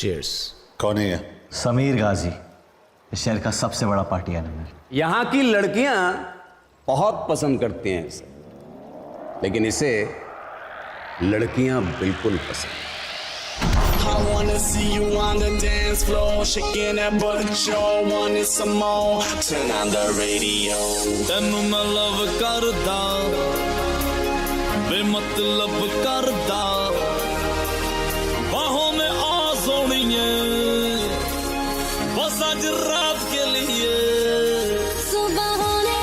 Cheers. कौन है ये? समीर गाजी, इस शहर का सबसे बड़ा पार्टी एनिमल। यहां की लड़कियां बहुत पसंद करती हैं इसे, लेकिन इसे लड़कियां बिल्कुल पसंद। I wanna see you on the dance floor, shaking that butt, show wanted some more. Turn on the radio. ਤੈਨੂੰ ਮੈਂ ਲਵ ਕਰਦਾ, ਬੇਮਤਲਬ ਕਰਦਾ, ਬਾਹੋਂ में आ सोनिए, बस आज रात के लिए। सुबह होने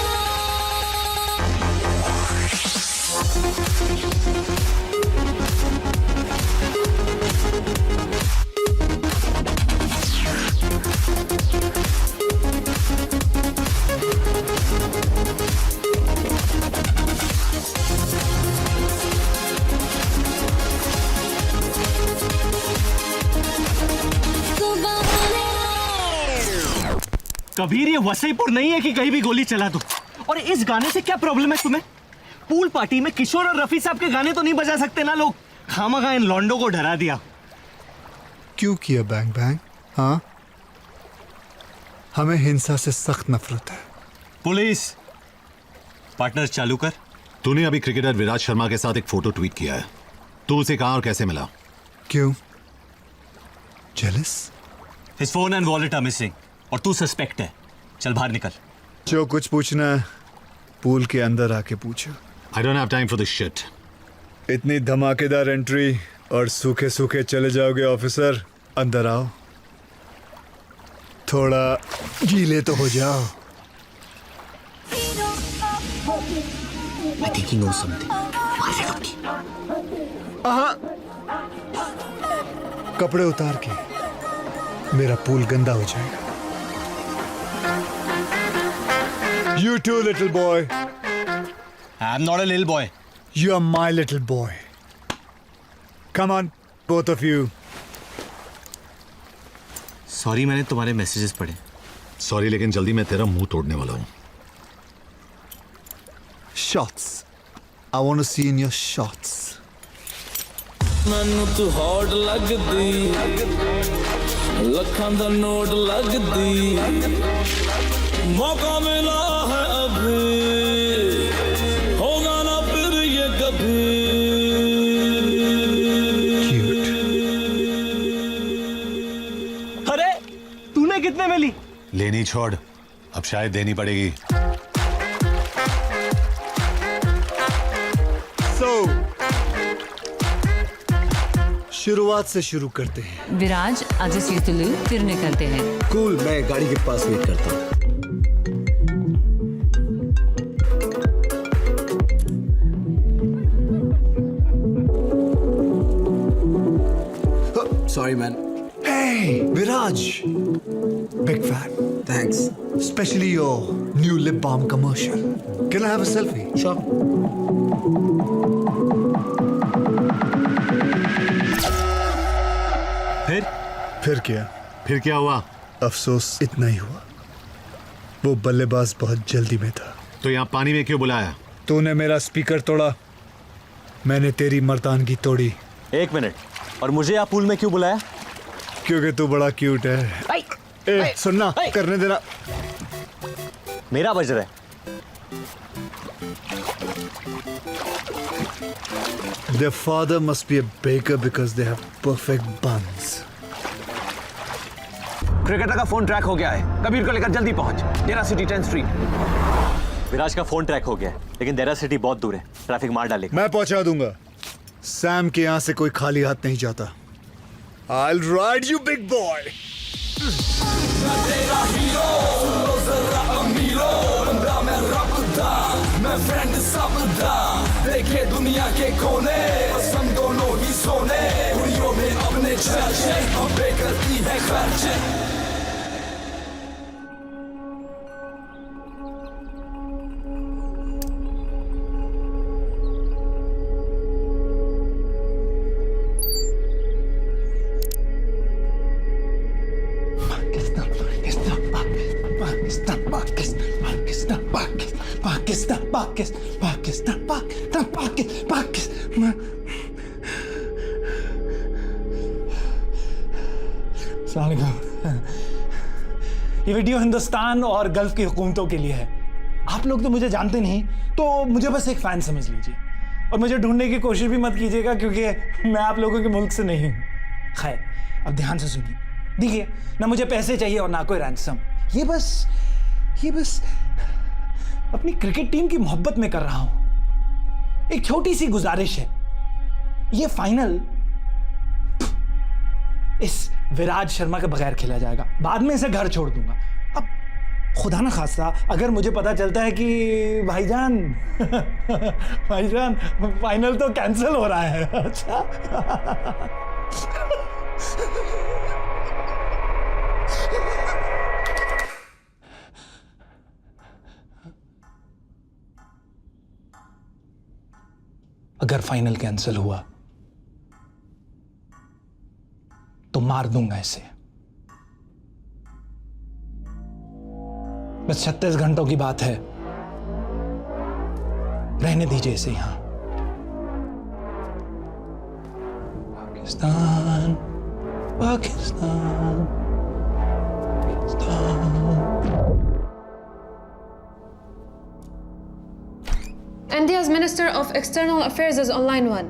कबीर, ये वसईपुर नहीं है कि कहीं भी गोली चला दो। और इस गाने से क्या प्रॉब्लम है तुम्हें? पूल पार्टी में किशोर और रफी साहब के गाने तो नहीं बजा सकते ना लोग? खामखा इन लॉन्डो को डरा दिया। क्यों किया बैंग बैंग? हाँ, हमें हिंसा से सख्त नफरत है। पुलिस पार्टनर चालू कर। तूने अभी क्रिकेटर विराट शर्मा के साथ एक फोटो ट्वीट किया है। तू उसे कहां और कैसे मिला? क्यों? Jealous? His phone and wallet are missing और तू सस्पेक्ट है। चल बाहर निकल। जो कुछ पूछना है पूल के अंदर आके पूछो। I don't have time for this shit. इतनी धमाकेदार एंट्री और सूखे सूखे चले जाओगे ऑफिसर? अंदर आओ, थोड़ा गीले तो हो जाओ। I think he knows something. कपड़े उतार के, मेरा पूल गंदा हो जाएगा। You too, little boy. I'm not a little boy. You are my little boy. Come on, both of you. Sorry, मैंने तुम्हारे मैसेजेस पढ़े। सॉरी, लेकिन जल्दी मैं तेरा मुंह तोड़ने वाला हूं। Shots. I want to see in your shots. ਮੈਨੂੰ ਤੂੰ ਹੌਟ ਲੱਗਦੀ, ਲੱਖਾਂ ਦਾ ਨੋਟ ਲੱਗਦੀ, ਮੌਕਾ ਮਿਲਾ है अभी, होगा ना फिर ये कभी। Cute. अरे तूने कितने में ली? लेनी छोड़, अब शायद देनी पड़ेगी। So, शुरुआत से शुरू करते हैं। विराज आज सीतलू फिर निकलते हैं। कूल, मैं गाड़ी के पास वेट करता हूँ। Sorry, man. Hey, Viraj. Big fan. Thanks. Especially your new lip balm commercial. Can I have a selfie? Sure. फिर क्या? फिर क्या हुआ? अफसोस इतना ही हुआ, वो बल्लेबाज बहुत जल्दी में था। तो यहाँ पानी में क्यों बुलाया? तूने मेरा स्पीकर तोड़ा, मैंने तेरी मर्दानगी तोड़ी। एक मिनट, और मुझे आप पूल में क्यों बुलाया? क्योंकि तू बड़ा क्यूट है। ए, सुनना, करने देना। मेरा बज रहा है। Their father must be a baker because they have perfect buns. Cricketer का फोन ट्रैक हो गया है। कबीर को लेकर जल्दी पहुंच। डेरा सिटी 10th स्ट्रीट। विराज का फोन ट्रैक हो गया है, लेकिन देरा सिटी बहुत दूर है, ट्रैफिक मार डालेगा। मैं पहुंचा दूंगा। सैम के यहाँ से कोई खाली हाथ नहीं जाता। I'll ride you, big boy. मैं फ्रेंड सबदा, देखे दुनिया के कोने, पसंद दोनों ही सोने, कुड़ियों में अपने चर्चे, अबे करती है खर्चे। अस्सलाम वालेकुम। ये वीडियो हिंदुस्तान और गल्फ की हुकूमतों के लिए है। आप लोग तो मुझे जानते नहीं, तो मुझे बस एक फैन समझ लीजिए और मुझे ढूंढने की कोशिश भी मत कीजिएगा, क्योंकि मैं आप लोगों के मुल्क से नहीं हूँ। खैर, अब ध्यान से सुनिए। देखिए, ना मुझे पैसे चाहिए और ना कोई रैंसम। ये बस अपनी क्रिकेट टीम की मोहब्बत में कर रहा हूं। एक छोटी सी गुजारिश है, ये फाइनल इस विराज शर्मा के बगैर खेला जाएगा। बाद में इसे घर छोड़ दूंगा। अब खुदा ना खास्ता अगर मुझे पता चलता है कि भाईजान फाइनल तो कैंसिल हो रहा है। अच्छा अगर फाइनल कैंसिल हुआ तो मार दूंगा इसे। बस 36 घंटों की बात है, रहने दीजिए इसे यहां। Pakistan Pakistan India's Minister of External Affairs is online one.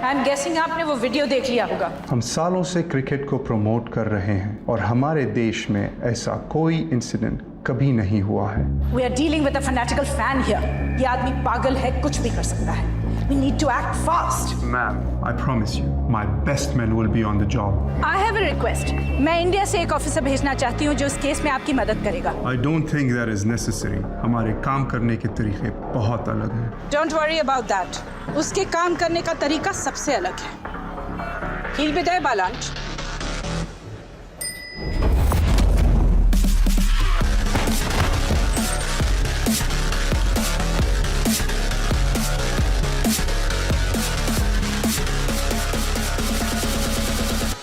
I'm guessing आपने वो वीडियो देख लिया होगा। हम सालों से क्रिकेट को प्रमोट कर रहे हैं और हमारे देश में ऐसा कोई इंसिडेंट कभी नहीं हुआ है। We are dealing with a fanatical fan here. ये आदमी पागल है, कुछ भी कर सकता है। We need to act fast. Ma'am, I promise you, my best men will be on the job. I have a request. मैं इंडिया से एक ऑफिसर भेजना चाहती हूँ जो इस केस में आपकी मदद करेगा। I don't think that is necessary. हमारे काम करने के तरीके बहुत अलग हैं। Don't worry about that. उसके काम करने का तरीका सबसे अलग है। He'll be there by lunch.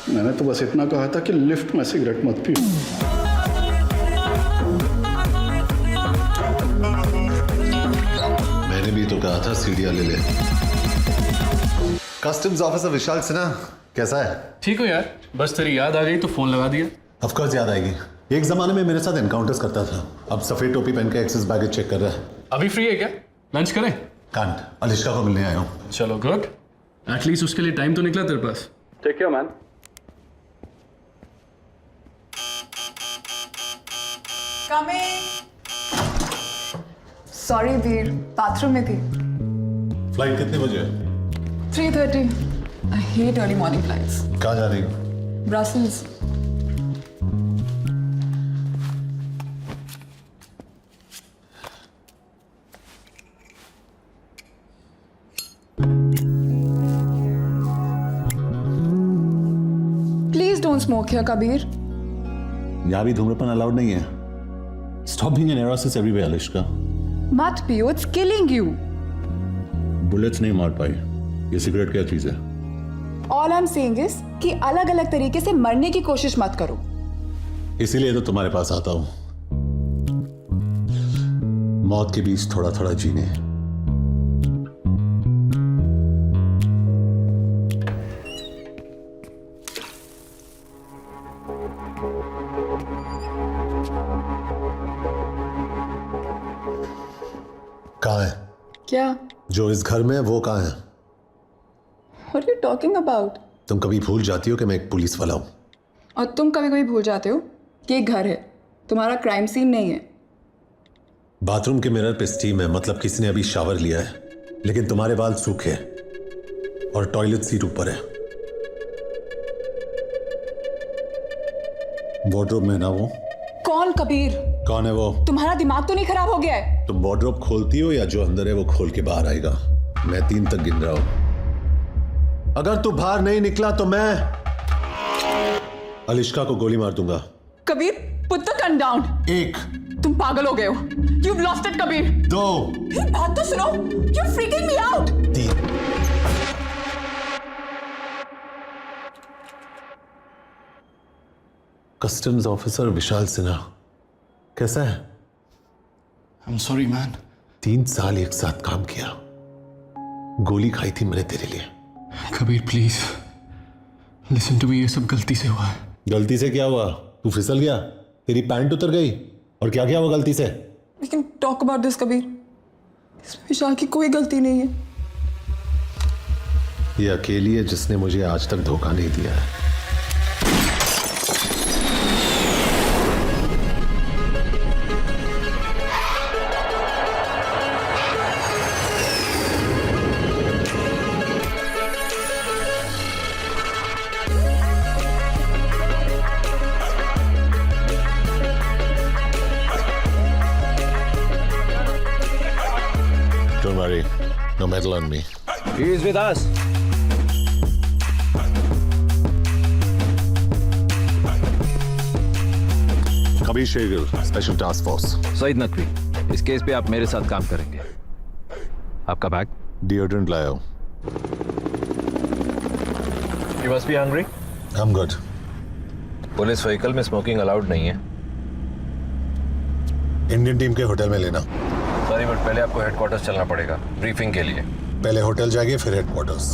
मैंने तो बस इतना कहा था कि लिफ्ट में सिगरेट मत पियो। मैंने भी तो कहा था सीढ़ियां ले ले। कस्टम्स ऑफिसर विशाल सिन्हा कैसा है? ठीक हो यार, बस तेरी याद आ गई तो फोन लगा दिया। ऑफ कोर्स याद आएगी। एक जमाने में मेरे साथ एनकाउंटर्स करता था, अब सफेद टोपी पहन के एक्सेस बैगेज चेक कर रहा है। अभी फ्री है क्या? लंच करें? कांट, अलिश्का को मिलने आया हूँ। चलो गुड, एटलीस्ट उसके लिए टाइम तो निकला तेरे पास। Take care man. Sorry Veer, bathroom में थी। फ्लाइट कितने बजे है? 3:30। I hate early morning flights. कहाँ जा रही हो? Brussels. Please don't smoke here Kabir. यहाँ भी धूम्रपान अलाउड नहीं है। Stop being an erosis everywhere Alishka. मत पियो, इट्स किलिंग यू। बुलेट्स नहीं मार पाई। ये सिगरेट क्या चीज है? All I am saying is कि अलग अलग तरीके से मरने की कोशिश मत करो। इसीलिए तो तुम्हारे पास आता हूं, मौत के बीच थोड़ा थोड़ा जीने। कहाँ है? क्या? जो इस घर में है वो कहाँ है? What are you talking about? तुम कभी भूल जाती हो कि मैं एक पुलिस वाला हूं। और तुम कभी कभी भूल जाते हो कि एक घर है, तुम्हारा क्राइम सीन नहीं है। बाथरूम के मिरर पे स्टीम है, मतलब किसी ने अभी शावर लिया है, लेकिन तुम्हारे बाल सूखे और टॉयलेट सीट ऊपर है। वार्डरोब में ना वो। कौन कबीर? कौन है वो? तुम्हारा दिमाग तो नहीं खराब हो गया है? तुम वार्डरोब खोलती हो या जो अंदर है वो खोल के बाहर आएगा? मैं 3 तक गिन रहा हूं। अगर तू बाहर नहीं निकला तो मैं अलिश्का को गोली मार दूंगा। Kabir, put the gun down. 1। तुम पागल हो गए हो। You've lost it, Kabir. 2। बात तो सुनो। You're freaking me out। 3। Customs officer Vishal Sinha कैसा है? I'm sorry man। 3 साल एक साथ काम किया, गोली खाई थी मैंने तेरे लिए। Kabir please listen to me, ये सब गलती से हुआ है। गलती से क्या हुआ? तू फिसल गया, तेरी पैंट उतर गई, और क्या क्या हुआ गलती से? लेकिन टॉक अबाउट दिस कबीर, इसमें विशाल की कोई गलती नहीं है। ये अकेली है जिसने मुझे आज तक धोखा नहीं दिया है। Don't worry, no metal on me. He is with us. Kabir Shergill, special task force. Saeed Naqvi, इस केस पे आप मेरे साथ काम करेंगे। आपका बैग? डिओड्रेंट लाया हूं। You must be hungry? I'm good. Police vehicle में स्मोकिंग अलाउड नहीं है। इंडियन टीम के होटल में लेना। सॉरी बट पहले आपको हेडक्वार्टर्स चलना पड़ेगा ब्रीफिंग के लिए। पहले होटल जाएंगे फिर हेडक्वार्टर्स।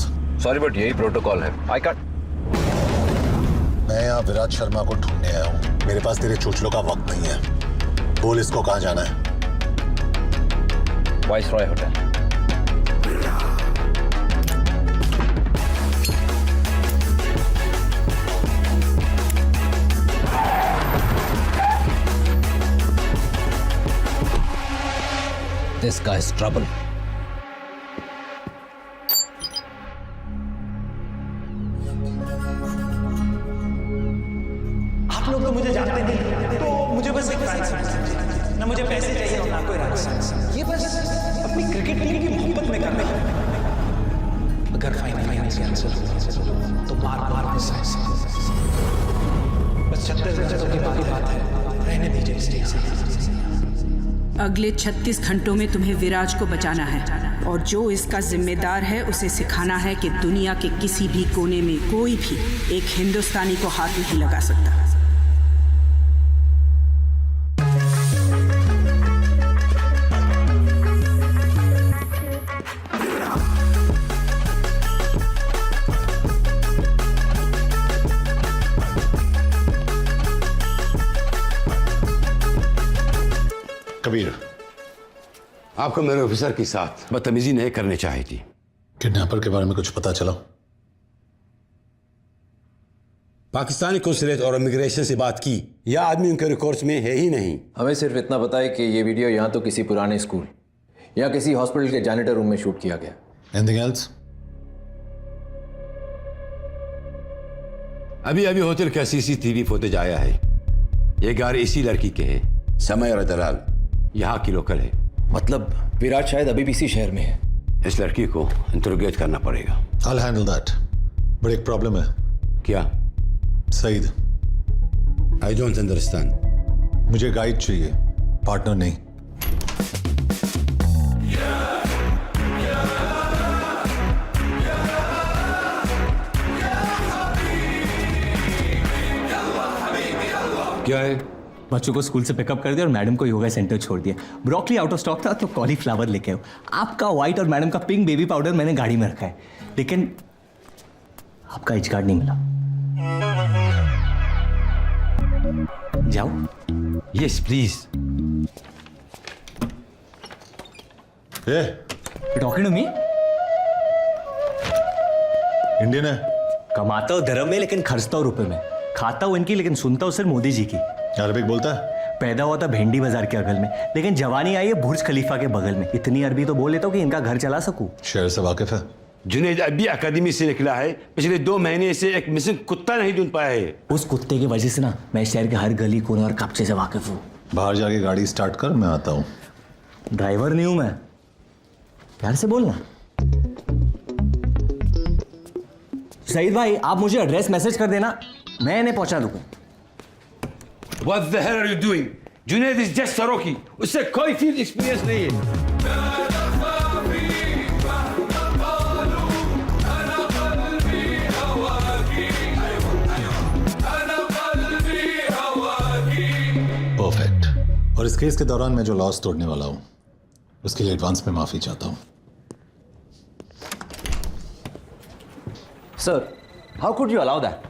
सॉरी बट यही प्रोटोकॉल है। I can't. मैं यहाँ विराट शर्मा को ढूंढने आया हूँ। मेरे पास तेरे चोचलों का वक्त नहीं है। बोल इसको कहाँ जाना है? Viceroy hotel. This guy's trouble. आप लोग तो मुझे जानते नहीं, तो मुझे बस एक फैन समझ लीजिए। ना मुझे पैसे चाहिए और ना कोई राज। ये बस अपनी क्रिकेट टीम की मोहब्बत में कर रहे हैं। अगर फाइनल आंसर तो बार मिस बस 36 घंटों की बात है, रहने दीजिए इसे। अगले 36 घंटों में तुम्हें विराज को बचाना है, और जो इसका जिम्मेदार है उसे सिखाना है कि दुनिया के किसी भी कोने में कोई भी एक हिंदुस्तानी को हाथ नहीं लगा सकता। कबीर, आपको मेरे ऑफिसर के साथ बदतमीजी नहीं करनी चाहिए थी। किडनैपर के बारे में कुछ पता चला? पाकिस्तानी कौंसलेट और इमिग्रेशन से बात की, यह आदमी उनके रिकॉर्ड्स में है ही नहीं। हमें सिर्फ इतना पता है कि ये वीडियो यहाँ तो किसी पुराने स्कूल या किसी हॉस्पिटल के जैनिटर रूम में शूट किया गया। Anything else? अभी होटल का CCTV फुटेज आया है। ये गाड़ी इसी लड़की के है, समय और दलाल यहाँ की लोकल है। मतलब विराट शायद अभी भी इसी शहर में है। इस लड़की को इंटरोगेट करना पड़ेगा। I'll handle that. बट एक प्रॉब्लम है। क्या? Saeed, I don't understand. मुझे गाइड चाहिए, पार्टनर नहीं। क्या है? बच्चों को स्कूल से पिकअप कर दिया और मैडम को योगा सेंटर छोड़ दिया। ब्रोकली आउट ऑफ स्टॉक था तो कॉलीफ्लावर लेके आओ। आपका व्हाइट और मैडम का पिंक बेबी पाउडर मैंने गाड़ी में रखा है, लेकिन आपका एच कार्ड नहीं मिला। जाओ। Yes please. Talking to me? Indian है। कमाता हूँ धर्म में लेकिन खर्चता हूँ रुपए में। खाता हूँ इनकी लेकिन सुनता हूँ सिर्फ मोदी जी की। अरबिक बोलता है? पैदा हुआ था भेंडी बाजार के अगल में, लेकिन जवानी आई है बुर्ज खलीफा के बगल में। इतनी अरबी तो बोल लेता हूँ कि इनका घर चला सकूं। शहर से वाकिफ है? जुनैद अभी अकादमी से निकला है, पिछले 2 महीने से एक मिसिंग कुत्ता नहीं ढूंढ पाया है। उस कुत्ते की वजह से ना मैं शहर के हर गली कोने और कब्जे से वाकिफ हूँ। बाहर जाके गाड़ी स्टार्ट कर, मैं आता हूँ। ड्राइवर नहीं हूं मैं, प्यार से बोलना। सईद भाई, आप मुझे एड्रेस मैसेज कर देना, मैं इन्हें पहुंचा दूंगा। What the hell are you doing? Junaid is just सरोकी, उससे कोई फील्ड एक्सपीरियंस नहीं है। परफेक्ट। और इस केस के दौरान मैं जो लॉस तोड़ने वाला हूं उसके लिए एडवांस में माफी चाहता हूं। Sir, how could you allow that?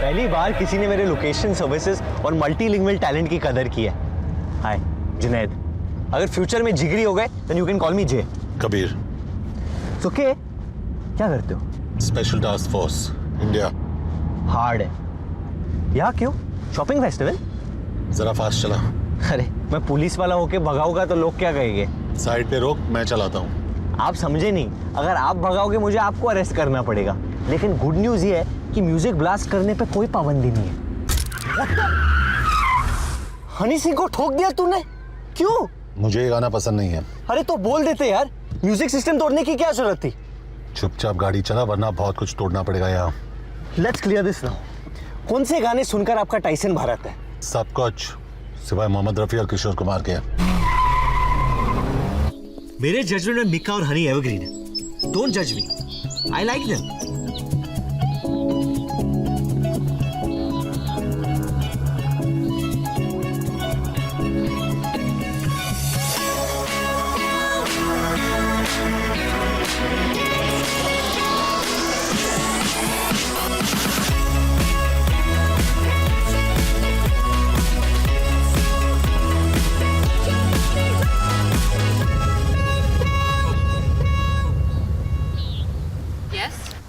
पहली बार किसी ने मेरे लोकेशन सर्विसेज और मल्टीलिंगुअल टैलेंट की कदर की है। हाय जुनैद, अगर फ्यूचर में जिगरी हो गए then you can call me J. Kabir. Okay, क्या करते हो? Special task force India. Hard है। यहाँ क्यों? Shopping festival? जरा फास्ट चला। अरे मैं पुलिस वाला होके भगाऊंगा तो लोग क्या कहेंगे? साइड पे रोक, मैं चलाता हूँ। आप समझे नहीं, अगर आप भगाओगे मुझे आपको अरेस्ट करना पड़ेगा। लेकिन गुड न्यूज ये है कि म्यूजिक ब्लास्ट करने पे कोई पाबंदी नहीं है। हनी सिंह को ठोक दिया तूने? क्यों? मुझे ये गाना पसंद नहीं है। अरे तो बोल देते यार, म्यूजिक सिस्टम तोड़ने की क्या जरूरत थी? चुपचाप गाड़ी चला वरना बहुत कुछ तोड़ना पड़ेगा यहाँ। Let's clear this now. कौन से गाने सुनकर आपका टाइसन भारत है? सब कुछ सिवाय मोहम्मद रफी और किशोर कुमार के। मेरे जजमेंट में मिक्का और हनी एवरग्रीन है। डोंट जज me, I like them.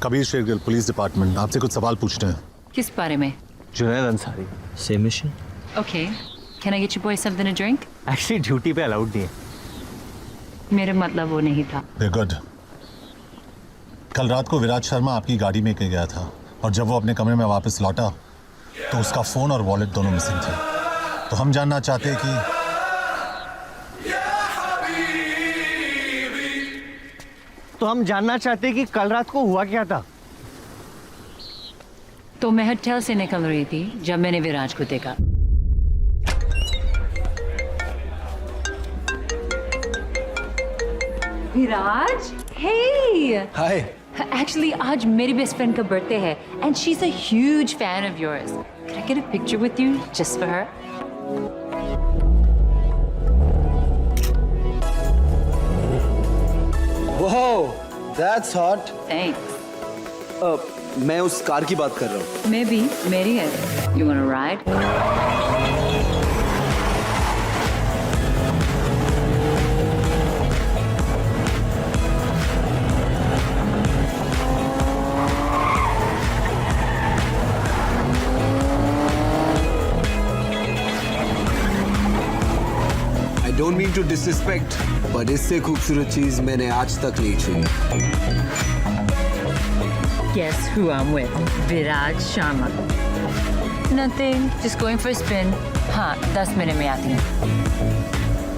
Kabir Shergill, police department, आपसे कुछ सवाल पूछते हैं। किस बारे में? Junaid Ansari, same mission. Okay, can I get you boys something to drink? Actually duty पे अलाउड नहीं है। मेरा मतलब वो नहीं था। गुड। कल रात को विराज शर्मा आपकी गाड़ी में गया था और जब वो अपने कमरे में वापस लौटा तो उसका फोन और वॉलेट दोनों मिसिंग थे। तो हम जानना चाहते हैं कि कल रात को हुआ क्या था? तो मैं होटल से निकल रही थी जब मैंने विराज को देखा। विराज, हे हाय। एक्चुअली आज मेरी बेस्ट फ्रेंड का बर्थडे है and she is a huge fan of yours. Can I get a picture with you just for her? Wow, that's hot. Thanks. मैं उस कार की बात कर रहा हूँ। मैं भी, मेरी है। You wanna ride? I don't mean to disrespect, but इससे खूबसूरत चीज मैंने आज तक नहीं छुई। Guess who I'm with? Viraj Sharma. Nothing, just going for a spin. हाँ, 10 मिनट में आती हूँ।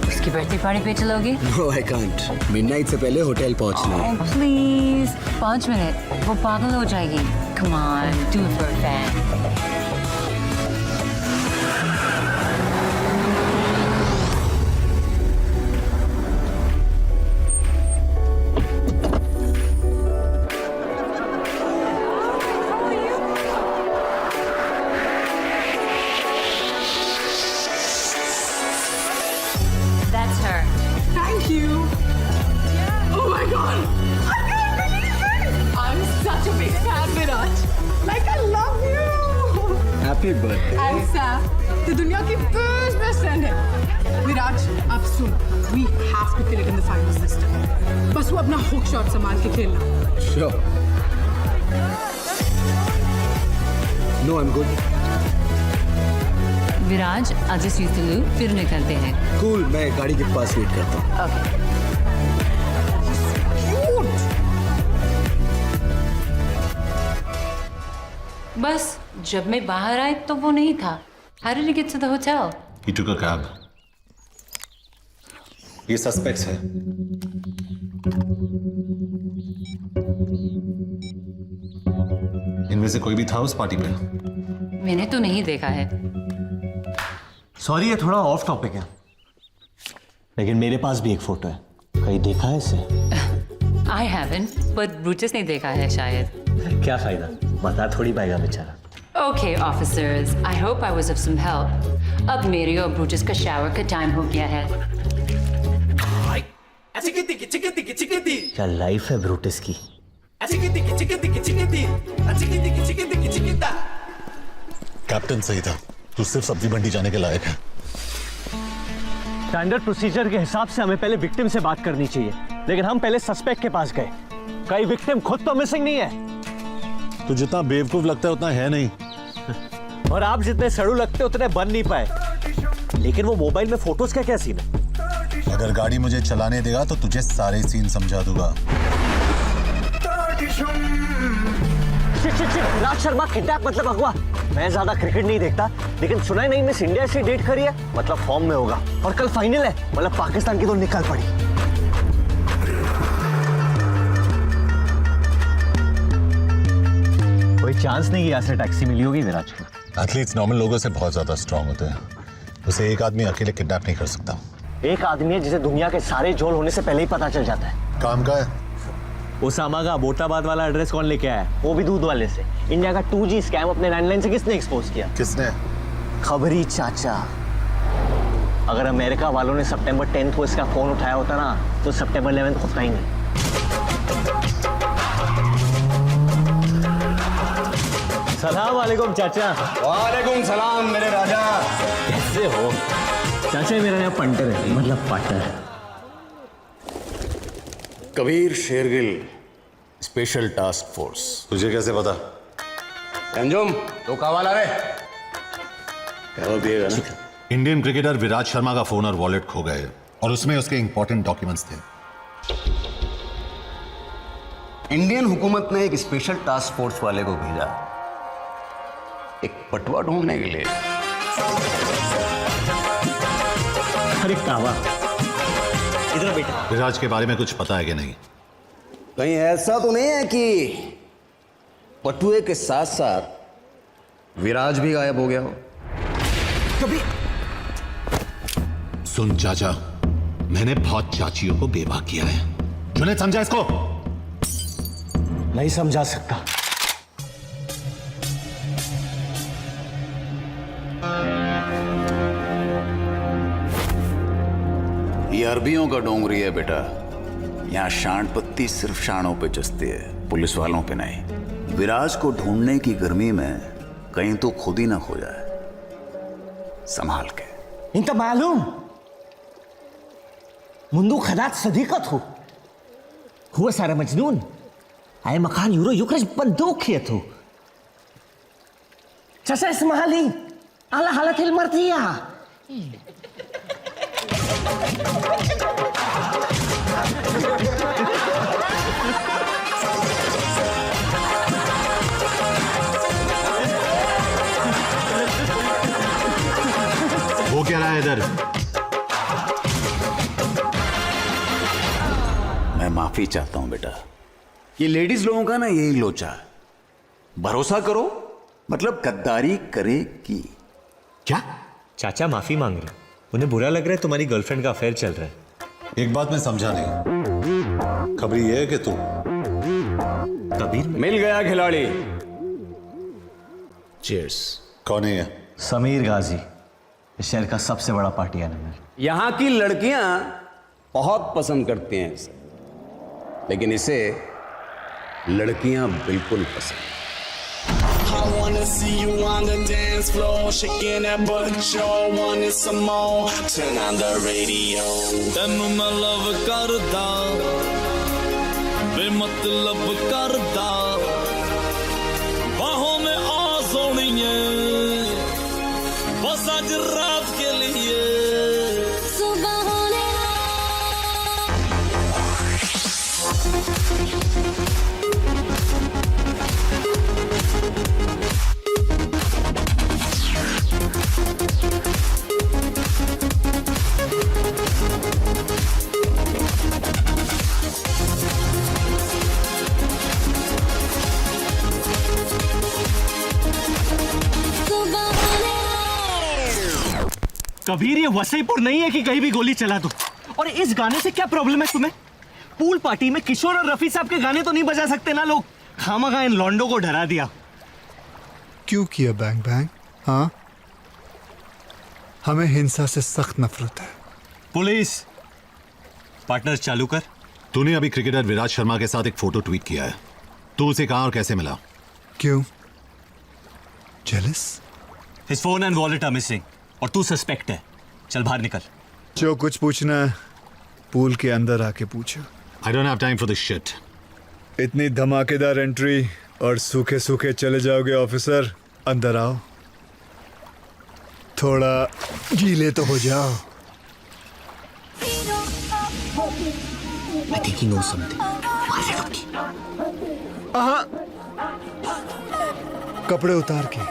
उसकी बर्थडे पार्टी पे चलोगी? No, I can't. Midnight से पहले होटल पहुँचना है। Oh, please, 5 मिनट, वो पागल हो जाएगी। Come on, do it for a fan. That's her. Thank you. Oh my god. I can't believe it. I'm such a big fan, Viraj. Like I love you. Happy birthday. And Sam, the दुनिया की best friend है. Viraj, अब सुन. We have to kill it in the final system. बस वो अपना hook shot संभाल के खेलना. Sure. No, I'm good. Viraj, I'll just use the loo, फिर निकलते हैं। Cool, मैं गाड़ी के पास वेट करता हूँ। Okay. बस जब मैं बाहर आई तो वो नहीं था। How did you get to the hotel? He took a cab. ये सस्पेक्ट्स है। इनमें से कोई भी था उस पार्टी में? मैंने तो नहीं देखा है। सॉरी, ये थोड़ा ऑफ टॉपिक है, लेकिन मेरे पास भी एक फोटो है। कहीं देखा है इसे? I haven't, but Brutus ने देखा है शायद। क्या फायदा, बता थोड़ी पाएगा बेचारा। Okay, officers, I hope I was of some help. अब मेरे और Brutus का शावर का टाइम हो गया है। क्या लाइफ है ब्रूटस की? कैप्टन सही था, तू सिर्फ सब्जी मंडी जाने के लायक है। स्टैंडर्ड प्रोसीजर के हिसाब से हमें पहले विक्टिम से बात करनी चाहिए, लेकिन हम पहले सस्पेक्ट के पास गए। कई विक्टिम खुद तो मिसिंग नहीं है। तू जितना बेवकूफ लगता है उतना है नहीं। और आप जितने सड़ू लगते उतने बन नहीं पाए। लेकिन वो मोबाइल में फोटोज का क्या सीन है? अगर गाड़ी मुझे चलाने देगा तो तुझे सारे सीन समझा दूंगा। राज शर्मा किडनैप मतलब अगवा। मैं ज्यादा क्रिकेट नहीं देखता, लेकिन सुना ही नहीं मिस इंडिया से डेट करी है, मतलब फॉर्म में होगा। और कल फाइनल है, मतलब पाकिस्तान की तो निकल पड़ी। कोई चांस नहीं यहाँ से टैक्सी मिली होगी विराज को। एथलीट्स नॉर्मल लोगों से बहुत ज्यादा स्ट्रांग होते हैं, उसे एक आदमी अकेले किडनैप नहीं कर सकता। एक आदमी है जिसे दुनिया के सारे झोल होने से पहले ही पता चल जाता है। काम का है। ओसामा का अबोटाबाद वाला एड्रेस कौन लेके आया? वो भी दूध वाले से। इंडिया का 2G स्कैम अपने लैंडलाइन से किसने एक्सपोज किया? किसने? खबरी चाचा। अगर अमेरिका वालों ने सितंबर 10 को इसका फोन उठाया होता ना, तो सितंबर 11 होता ही नहीं। सलाम वालेकुम चाचा। वालेकुम सलाम मेरे राजा। कैसे हो चाचा? मेरा नाम पंटर है, मतलब पाटर। Kabir Shergill, special task force. तुझे कैसे पता? अंजुम तो कावाला रे क्या पिएगा ना? इंडियन क्रिकेटर विराट शर्मा का फोन और वॉलेट खो गए और उसमें उसके इंपॉर्टेंट डॉक्यूमेंट्स थे। इंडियन हुकूमत ने एक स्पेशल टास्क फोर्स वाले को भेजा एक पटवा ढूंढने के लिए। अरे कावा, इधर बेटा। विराज के बारे में कुछ पता है कि नहीं? कहीं ऐसा तो नहीं है कि पटुए के साथ साथ विराज भी गायब हो गया हो? कभी सुन चाचा, मैंने बहुत चाचियों को बेवा किया है। जुनेद समझा इसको? नहीं समझा सकता। ये अरबियों का डोंगरी है बेटा। यहाँ शांड पत्ती सिर्फ शानों पे जचती है, पुलिस वालों पे नहीं। विराज को ढूंढने की गर्मी में कहीं तो खुद ही ना खो जाए। संभाल के। इंत मालूम मुंदू खदात सदीकत हो हुआ सारा मजनून आए मकान यूरो युक्रज बंदूक किए थो चाचा इस्माइली आला हालत हिल मरती है। वो क्या रहा है इधर? मैं माफी चाहता हूं बेटा। ये लेडीज लोगों का ना यही लोचा है। भरोसा करो मतलब गद्दारी करेगी। क्या? चाचा माफी मांग रहे, उन्हें बुरा लग रहा है तुम्हारी गर्लफ्रेंड का अफेयर चल रहा है। एक बात मैं समझा नहीं, खबरी ये है कि तू कबीर मिल गया खिलाड़ी। चीयर्स। कौन है ये? समीर गाजी, इस शहर का सबसे बड़ा पार्टी एनिमल। यहां की लड़कियां बहुत पसंद करती हैं इसे, लेकिन इसे लड़कियां बिल्कुल पसंद। I wanna see you on the dance floor, shaking that butt, you want it some more. Turn on the radio. ਤੈਨੂੰ ਮੈਂ ਲਵ ਕਰਦਾ ਬੇਮਤਲਬ ਕਰਦਾ ਬਾहों में आ सोनिए बस आज रात के लिए सुबह होने कबीर ये वसीपुर नहीं है कि कहीं भी गोली चला दो। और इस गाने से क्या प्रॉब्लम है तुम्हें? पूल पार्टी में किशोर और रफी साहब के गाने तो नहीं बजा सकते ना लोग? खामखा इन लॉन्डो को डरा दिया। क्यों किया बैंग बैंग? हाँ, हमें हिंसा से सख्त नफरत है। पुलिस पार्टनर चालू कर। तूने अभी क्रिकेटर विराट शर्मा के साथ एक फोटो ट्वीट किया है। तू उसे कहां और कैसे मिला? क्यों? Jealous? His phone and wallet are missing और तू सस्पेक्ट है। चल बाहर निकल। जो कुछ पूछना है पूल के अंदर आके पूछो। I don't have time for this shit. इतनी धमाकेदार एंट्री और सूखे सूखे चले जाओगे ऑफिसर? अंदर आओ, थोड़ा गीले तो हो जाओ। I think he knows something. कपड़े उतार के,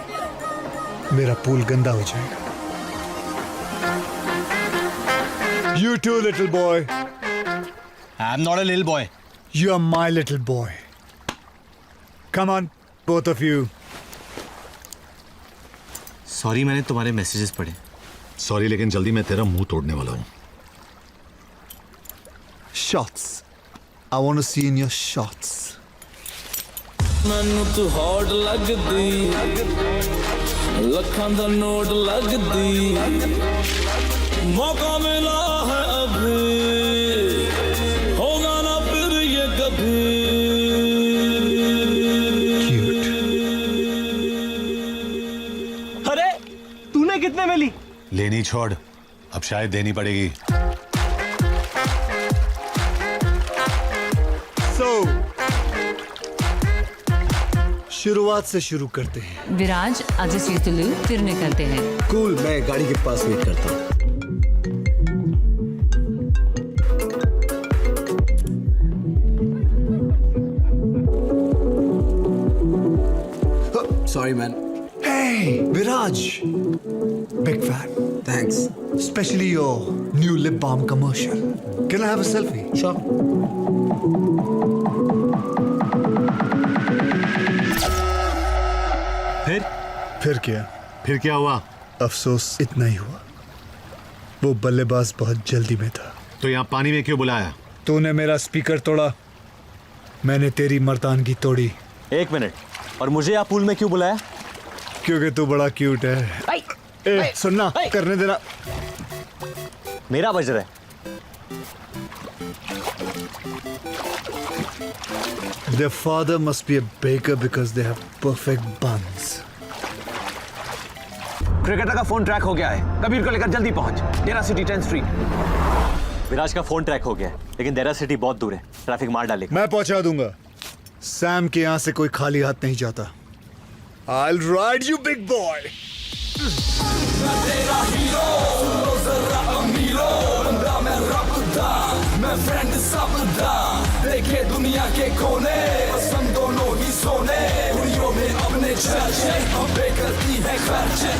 मेरा पूल गंदा हो जाएगा। You too, little boy. I'm not a little boy. You are my little boy. Come on, both of you. Sorry, मैंने तुम्हारे मैसेजेस पढ़े। सॉरी, लेकिन जल्दी मैं तेरा मुंह तोड़ने वाला हूं। Shots. I want to see in your shots. ਮੈਨੂੰ ਤੂੰ ਹੌਟ ਲੱਗਦੀ, ਲੱਖਾਂ ਦਾ ਨੋਟ ਲੱਗਦੀ, ਮੌਕਾ ਮਿਲਾ ਹੈ ਅਭੀ, ਹੋਗਾ ਨਾ ਫਿਰ ये कभी। अरे तूने कितने में ली? लेनी छोड़, अब शायद देनी पड़ेगी। शुरुआत से शुरू करते हैं। विराज आज सी तुलू फिर निकलते हैं। कूल, मैं गाड़ी के पास वेट करता हूँ। Sorry, man. Hey, Viraj. Big fan. Thanks. Especially your new lip balm commercial. Can I have a selfie? Sure. फिर क्या? फिर क्या हुआ? अफसोस इतना ही हुआ, वो बल्लेबाज बहुत जल्दी में था। तो यहाँ पानी में क्यों बुलाया? तूने मेरा स्पीकर तोड़ा, मैंने तेरी मर्दानगी तोड़ी। एक मिनट, और मुझे आप पूल में क्यों बुलाया? क्योंकि तू बड़ा क्यूट है। ए, सुनना, करने देना। मेरा बज रहा है। Their father must be a baker because they have perfect buns. Cricketer का फोन ट्रैक हो गया है। कबीर को लेकर जल्दी पहुंच। डेरा सिटी 10th स्ट्रीट। विराज का फोन ट्रैक हो गया है, लेकिन डेरा सिटी बहुत दूर है, ट्रैफिक मार डालेगा। मैं पहुंचा दूंगा। सैम के यहां से कोई खाली हाथ नहीं जाता। I'll ride you, big boy. मैं तेरा हीरो, सुनो जरा अमीरो, बंदा मैं रब दा, मैं फ्रेंड सब दा, देखे दुनिया के कोने, बस हम दोनों ही सोने, कुड़ियों में अपने चर्चे, अब करती है खर्चे।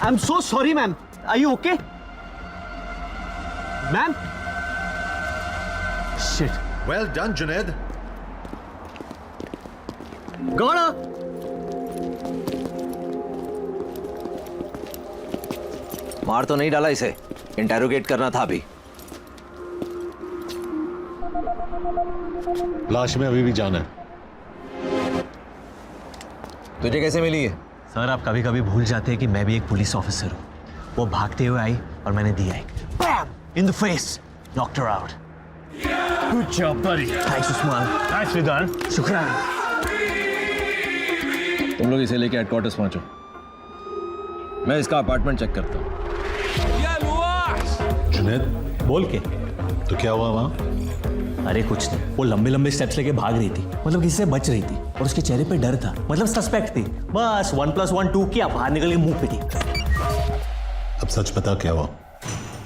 I'm so sorry, ma'am. Are you okay? Ma'am? Shit. Well done, Junaid. मार तो नहीं डाला इसे, इंटेरोगेट करना था अभी। लाश में अभी भी जान है। तुझे कैसे मिली है? सर आप कभी कभी भूल जाते हैं कि मैं भी एक पुलिस ऑफिसर हूँ। वो भागते हुए आई और मैंने दी आई, in the face, knocked her out. Good job buddy. Thanks Usman. Thanks Vidaan. शुक्रिया। तुम लोग इसे लेके हेडक्वार्टर्स पहुंचो, मैं इसका अपार्टमेंट चेक करता हूँ। जुनैद बोल के तो क्या हुआ वहाँ? अरे कुछ नहीं, वो लंबे लंबे स्टेप्स लेके भाग रही थी, मतलब किसी से बच रही थी और उसके चेहरे पे डर था, मतलब सस्पेक्ट थी। बस 1+1 2 किया, बाहर निकल के मुंह पिटी। अब सच बता क्या हुआ?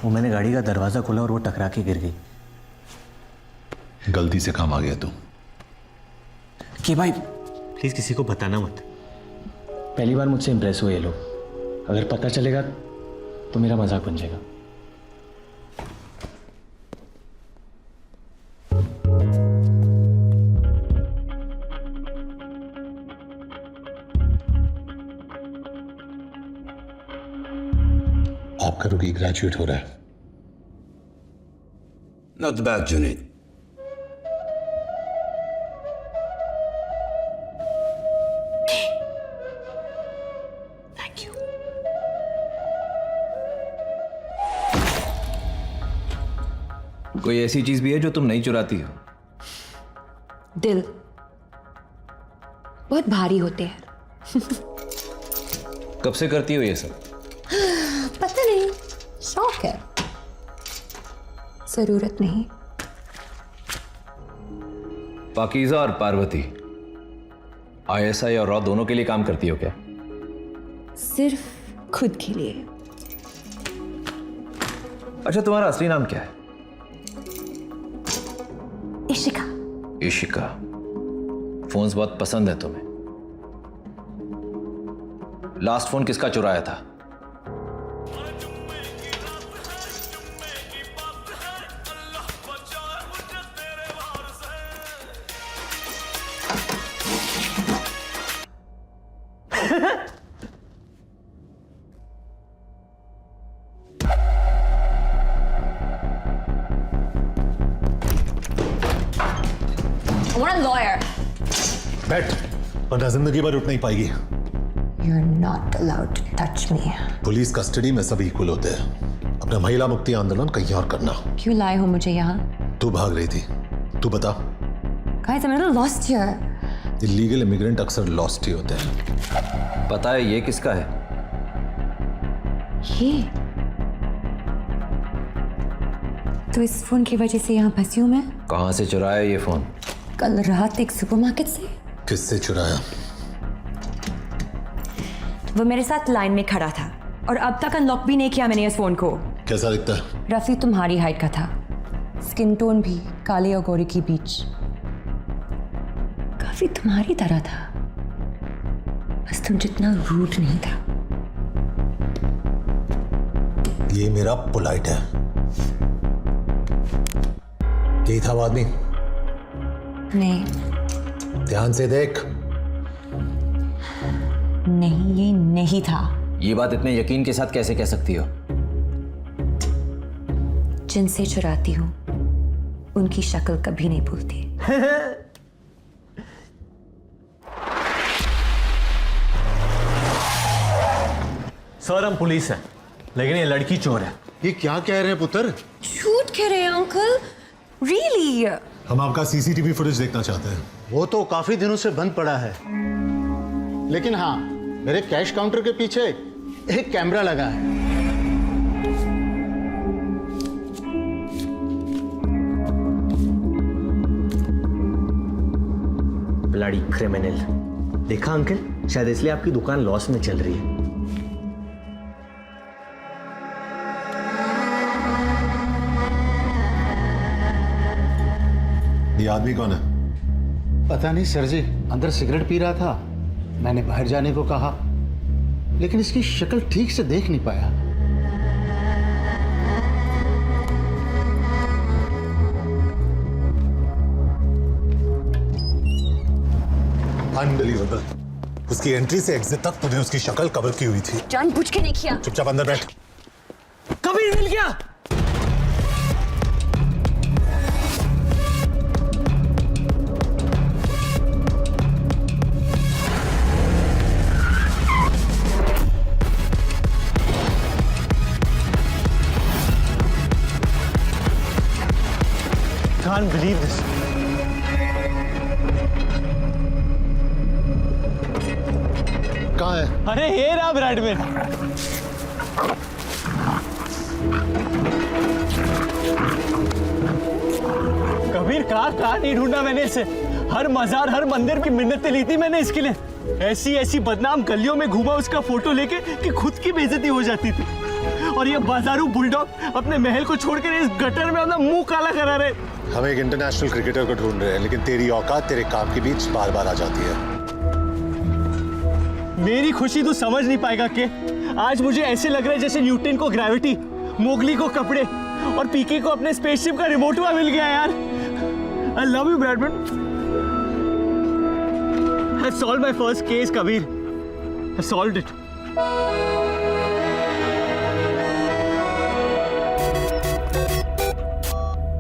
वो मैंने गाड़ी का दरवाजा खोला और वो टकरा के गिर गई। गलती से काम आ गया तू। कि भाई प्लीज किसी को बताना मत। पहली बार मुझसे इंप्रेस हुए ये लोग, अगर पता चलेगा तो मेरा मजाक बन जाएगा। आपका रुकी ग्रेजुएट हो रहा है। Not bad, Junaid. Thank you. कोई ऐसी चीज भी है जो तुम नहीं चुराती हो? दिल बहुत भारी होते हैं। कब से करती हो ये सब? पता नहीं, शौक है, जरूरत नहीं। पाकीज़ा और पार्वती ISI और रॉ दोनों के लिए काम करती हो क्या? सिर्फ खुद के लिए। अच्छा, तुम्हारा असली नाम क्या है? इशिका। इशिका। फोन्स बहुत पसंद है तुम्हें। लास्ट फोन किसका चुराया था? I want a lawyer. बैठ, वरना जिंदगी भर उठ नहीं पाएगी। You're not allowed to touch me. Police custody में सब इक्वल होते हैं। अपना महिला मुक्ति आंदोलन कहीं और करना। क्यों लाए हो मुझे यहाँ? तू भाग रही थी, तू बता। Guys, I'm a little lost here. Illegal immigrant अक्सर लॉस्ट ही होते हैं। पता है ये किसका है? ये तो इस फोन की वजह से यहाँ फंसी हूँ मैं। कहाँ से चुराया ये फोन? कल रात एक सुपरमार्केट से। किससे चुराया? वो मेरे साथ लाइन में खड़ा था और अब तक अनलॉक भी नहीं किया मैंने इस फोन को। कैसा दिखता है? रफी तुम्हारी हाइट का था, स्किन टोन भी काले और गोरे के बीच, काफी तुम्हारी तरह था, बस तुम जितना रूड नहीं था। ये मेरा पोलाइट है। यही था वो आदमी? नहीं। ध्यान से देख। नहीं, ये नहीं था। ये बात इतने यकीन के साथ कैसे कह सकती हो? जिनसे चुराती हूँ उनकी शक्ल कभी नहीं भूलती। सर हम पुलिस हैं, लेकिन ये लड़की चोर है। ये क्या कह रहे हैं पुत्र? झूठ कह रहे हैं अंकल। रियली? हम आपका CCTV फुटेज देखना चाहते हैं। वो तो काफी दिनों से बंद पड़ा है, लेकिन हाँ, मेरे कैश काउंटर के पीछे एक कैमरा लगा है। Bloody criminal. देखा अंकल, शायद इसलिए आपकी दुकान लॉस में चल रही है। ये आदमी कौन है? पता नहीं सर जी, अंदर सिगरेट पी रहा था, मैंने बाहर जाने को कहा, लेकिन इसकी शक्ल ठीक से देख नहीं पाया। अनबिलीवेबल। उसकी एंट्री से एग्जिट तक तूने उसकी शक्ल कवर की हुई थी। जानबूझ के नहीं किया। चुपचाप अंदर बैठ। कबीर मिल गया। Can't believe this. कहाँ है? अरे ये रहा ब्रैडमैन। कबीर कहाँ नहीं ढूंढा मैंने इसे। हर मजार हर मंदिर की मिन्नतें ली थी मैंने इसके लिए। ऐसी बदनाम गलियों में घूमा उसका फोटो लेके कि खुद की बेइज्जती हो जाती थी। और ये बाजारू बुलडॉग अपने महल को छोड़कर इस गटर में अपना मुंह काला करा रहे। हम एक इंटरनेशनल क्रिकेटर को ढूंढ रहे हैं, लेकिन तेरी औकात तेरे काम के बीच बार बार आ जाती है। मेरी खुशी तू समझ नहीं पाएगा कि आज मुझे ऐसे लग रहा है जैसे न्यूटन को ग्रेविटी, मोगली को कपड़े और पीके को अपने स्पेसशिप का रिमोट हुआ मिल गया यार। I love you Bradman. I solved my first case, Kabir. I solved it.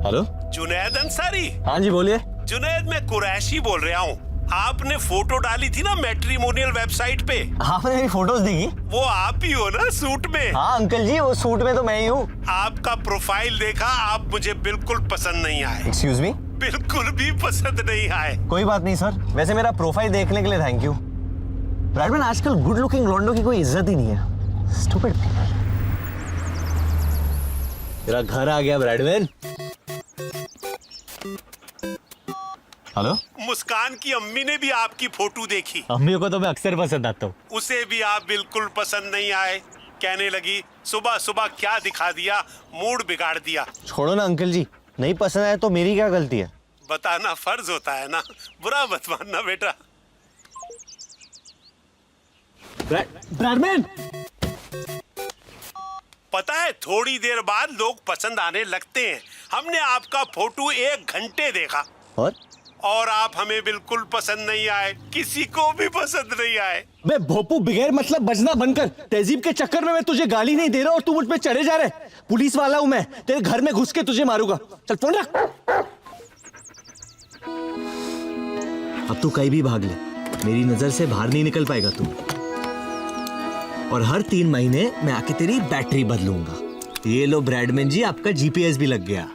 Hello Junaid Ansari. हाँ जी बोलिए। जुनैद मैं कुरैशी बोल रहा हूँ। आपने फोटो डाली थी ना मैट्रिमोनियल वेबसाइट पे। आपने मेरी फोटोज देखी? वो आप ही हो ना सूट में? हाँ अंकल जी, वो सूट में तो मैं ही हूँ। आपका प्रोफाइल देखा, आप मुझे बिल्कुल पसंद नहीं आए। Excuse me? बिल्कुल भी पसंद नहीं आए। कोई बात नहीं सर, वैसे मेरा प्रोफाइल देखने के लिए थैंक यू। ब्रैडमैन, आजकल गुड लुकिंग लॉन्डो की कोई इज्जत ही नहीं है। Stupid people. तेरा घर आ गया ब्रैडमैन। हेलो? मुस्कान की अम्मी ने भी आपकी फोटो देखी। अम्मी को तो मैं अक्सर पसंद आता हूँ। उसे भी आप बिल्कुल पसंद नहीं आए। कहने लगी सुबह सुबह क्या दिखा दिया, मूड बिगाड़ दिया। छोड़ो ना अंकल जी, नहीं पसंद आया तो मेरी क्या गलती है? बताना फर्ज होता है ना, बुरा मत मानना बेटा। ब्रैडमैन, पता है थोड़ी देर बाद लोग पसंद आने लगते हैं। हमने आपका फोटो 1 घंटे देखा और आप हमें बिल्कुल पसंद नहीं आए, किसी को भी पसंद नहीं आए। बे भोपू, बगैर मतलब बजना बनकर तहजीब के चक्कर में मैं तुझे गाली नहीं दे रहा और तू मुझ पे चढ़े जा रहे। पुलिस वाला हूं मैं, तेरे घर में घुस के तुझे मारूंगा। चल फोन रख। अब तू कहीं भी भाग ले, मेरी नजर से बाहर नहीं निकल पाएगा तू। और हर 3 महीने मैं आके तेरी बैटरी बदलूंगा। ये लो ब्रैडमैन जी, आपका जीपीएस भी लग गया।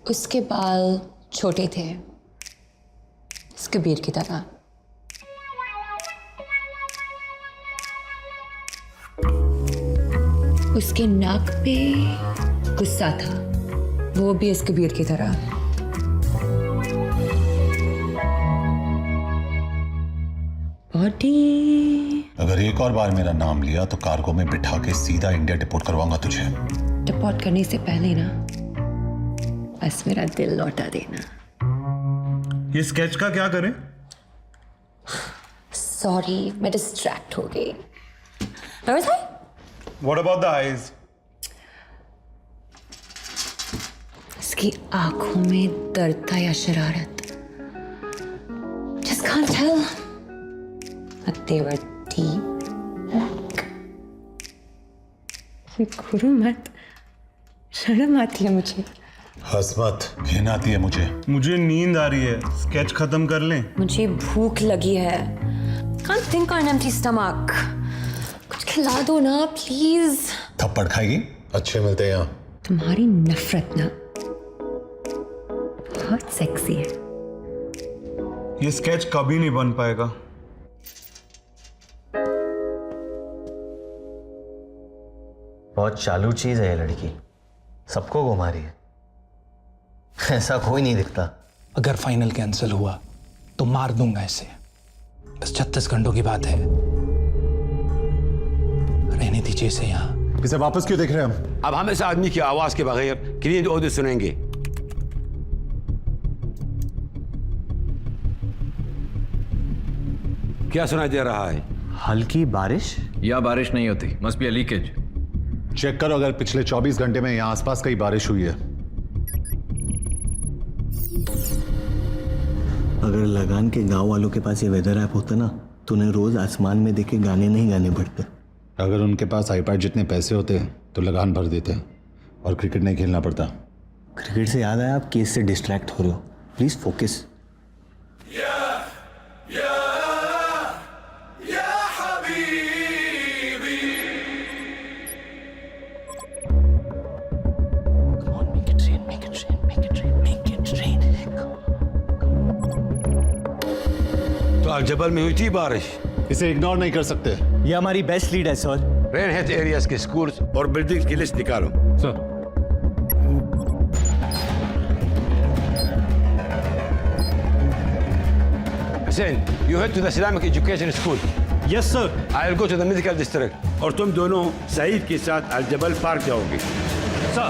उसके बाल छोटे थे, इस कबीर की तरह। उसके नाक पे गुस्सा था, वो भी इस कबीर की तरह। बॉडी। अगर एक और बार मेरा नाम लिया तो कार्गो में बिठा के सीधा इंडिया डिपोर्ट करवाऊंगा तुझे। डिपोर्ट करने से पहले ना बस मेरा दिल लौटा देना। ये स्केच का क्या करें? सॉरी, मैं डिस्ट्रैक्ट हो गई। What about the eyes? इसकी आंखों में दर्द था या शरारत? Just can't tell. But they were deep. गुरु मत, शर्म आती है मुझे। हंस मत, घिन आती है मुझे नींद आ रही है, स्केच खत्म कर लें? मुझे भूख लगी है। Can't think on an empty stomach. कुछ खिला दो ना प्लीज। थप्पड़ खाएगी? अच्छे मिलते हैं यहाँ। तुम्हारी नफरत ना बहुत सेक्सी है। ये स्केच कभी नहीं बन पाएगा। बहुत चालू चीज है ये लड़की, सबको घुमा रही है। ऐसा कोई नहीं दिखता। अगर फाइनल कैंसिल हुआ तो मार दूंगा इसे। बस 36 घंटों की बात है, रहने दीजिए इसे यहाँ। इसे वापस क्यों देख रहे हैं हम? अब हम इस आदमी की आवाज के बगैर क्लीन ऑडियो सुनेंगे। क्या सुनाई दे रहा है? हल्की बारिश या बारिश नहीं होती, must be a leakage. Check करो अगर पिछले 24 घंटे में यहाँ आसपास कहीं बारिश हुई है। अगर लगान के गांव वालों के पास ये वेदर ऐप होता ना तूने रोज आसमान में देखे गाने नहीं गाने पड़ते। अगर उनके पास आईपैड जितने पैसे होते तो लगान भर देते और क्रिकेट नहीं खेलना पड़ता। क्रिकेट से याद आया, आप केस से डिस्ट्रैक्ट हो रहे हो, प्लीज फोकस। तो अल-जबल में हुई थी बारिश। इसे इग्नोर नहीं कर सकते। ये हमारी बेस्ट लीड है सर। रेन हेड एरियाज के स्कूल्स और बिल्डिंग्स की लिस्ट निकालो। Sir Hussein, you head to the Islamic Education School. Yes, sir. I'll go to the medical district. और तुम दोनों सईद के साथ अल-जबल पार्क जाओगे। Sir.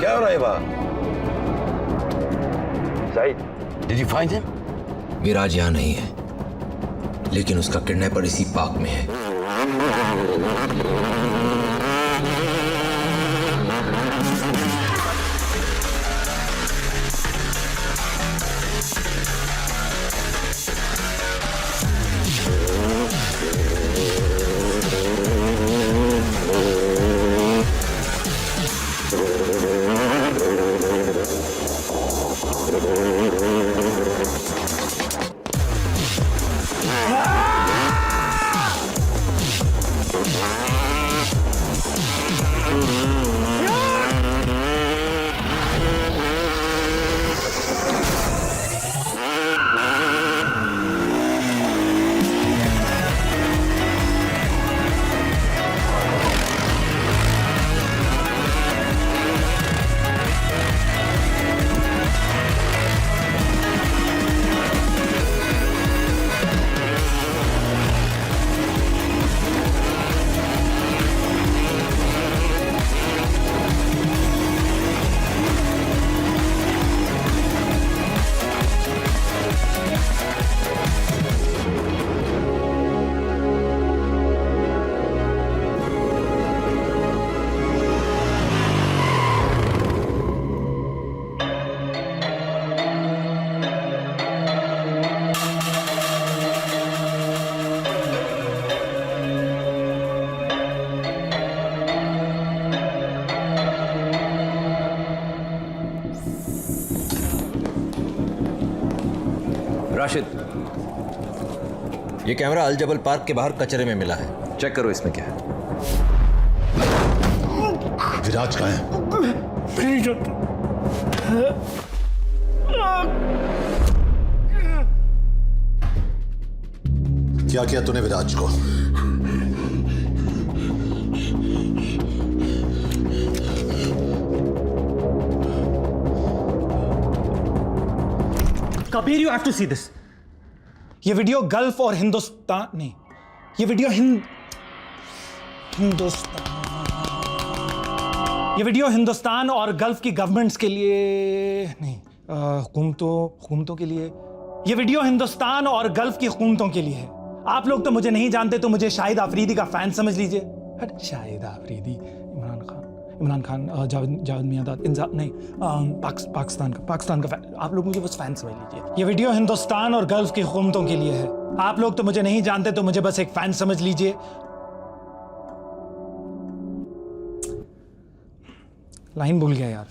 क्या हो रहा है वहाँ Saeed did you find him विराज यहाँ नहीं है, लेकिन उसका किडनैपर इसी पार्क में है। राशिद, ये कैमरा अल-जबल पार्क के बाहर कचरे में मिला है, चेक करो इसमें क्या है। विराज कहाँ है? क्या किया तूने विराज को? Kabir, you have to see this. ये वीडियो गल्फ और हिंदुस्तान नहीं, ये वीडियो हिंदुस्तान और गल्फ की गवर्नमेंट्स के लिए नहीं, हुकूमतों के लिए। ये वीडियो हिंदुस्तान और गल्फ की हुकूमतों के लिए है। आप लोग तो मुझे नहीं जानते, तो मुझे शाहिद आफरीदी का फैन समझ लीजिए। शाहिद आफरीदी, इमरान खान, जावेद मियांदाद, नहीं, पाकिस्तान का फैन। आप लोग मुझे बस फैन समझ लीजिए। ये वीडियो हिंदुस्तान और गल्फ की हुकूमतों के लिए है। आप लोग तो मुझे नहीं जानते, तो मुझे बस एक फैन समझ लीजिए। लाइन भूल गया यार,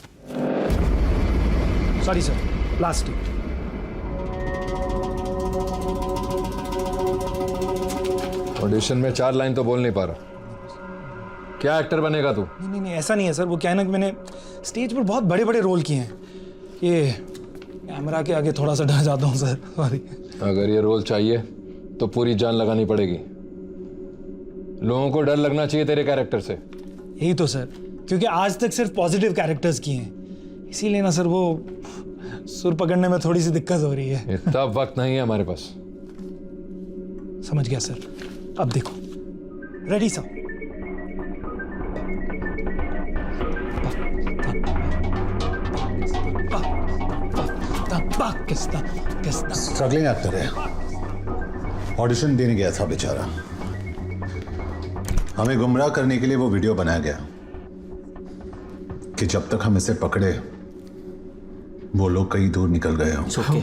सॉरी सर। लास्ट ऑडिशन में 4 लाइन तो बोल नहीं पा रहा। क्या एक्टर बनेगा तू? नहीं, ऐसा नहीं है सर। वो क्या है ना कि मैंने स्टेज पर बहुत बड़े बड़े रोल किए हैं, ये कैमरा के आगे थोड़ा सा डर जाता हूँ सर, सॉरी। अगर ये रोल चाहिए तो पूरी जान लगानी पड़ेगी। लोगों को डर लगना चाहिए तेरे कैरेक्टर से। यही तो सर, क्योंकि आज तक सिर्फ पॉजिटिव कैरेक्टर्स किए हैं, इसीलिए ना सर वो सुर पकड़ने में थोड़ी सी दिक्कत हो रही है। इतना वक्त नहीं है हमारे पास। समझ गया सर। अब देखो, रेडी सर। किस्ता स्ट्रगलिंग एक्टर है, ऑडिशन देने गया था बेचारा। हमें गुमराह करने के लिए वो वीडियो बनाया गया कि जब तक हम इसे पकड़े वो लोग कहीं दूर निकल गए हों। It's okay.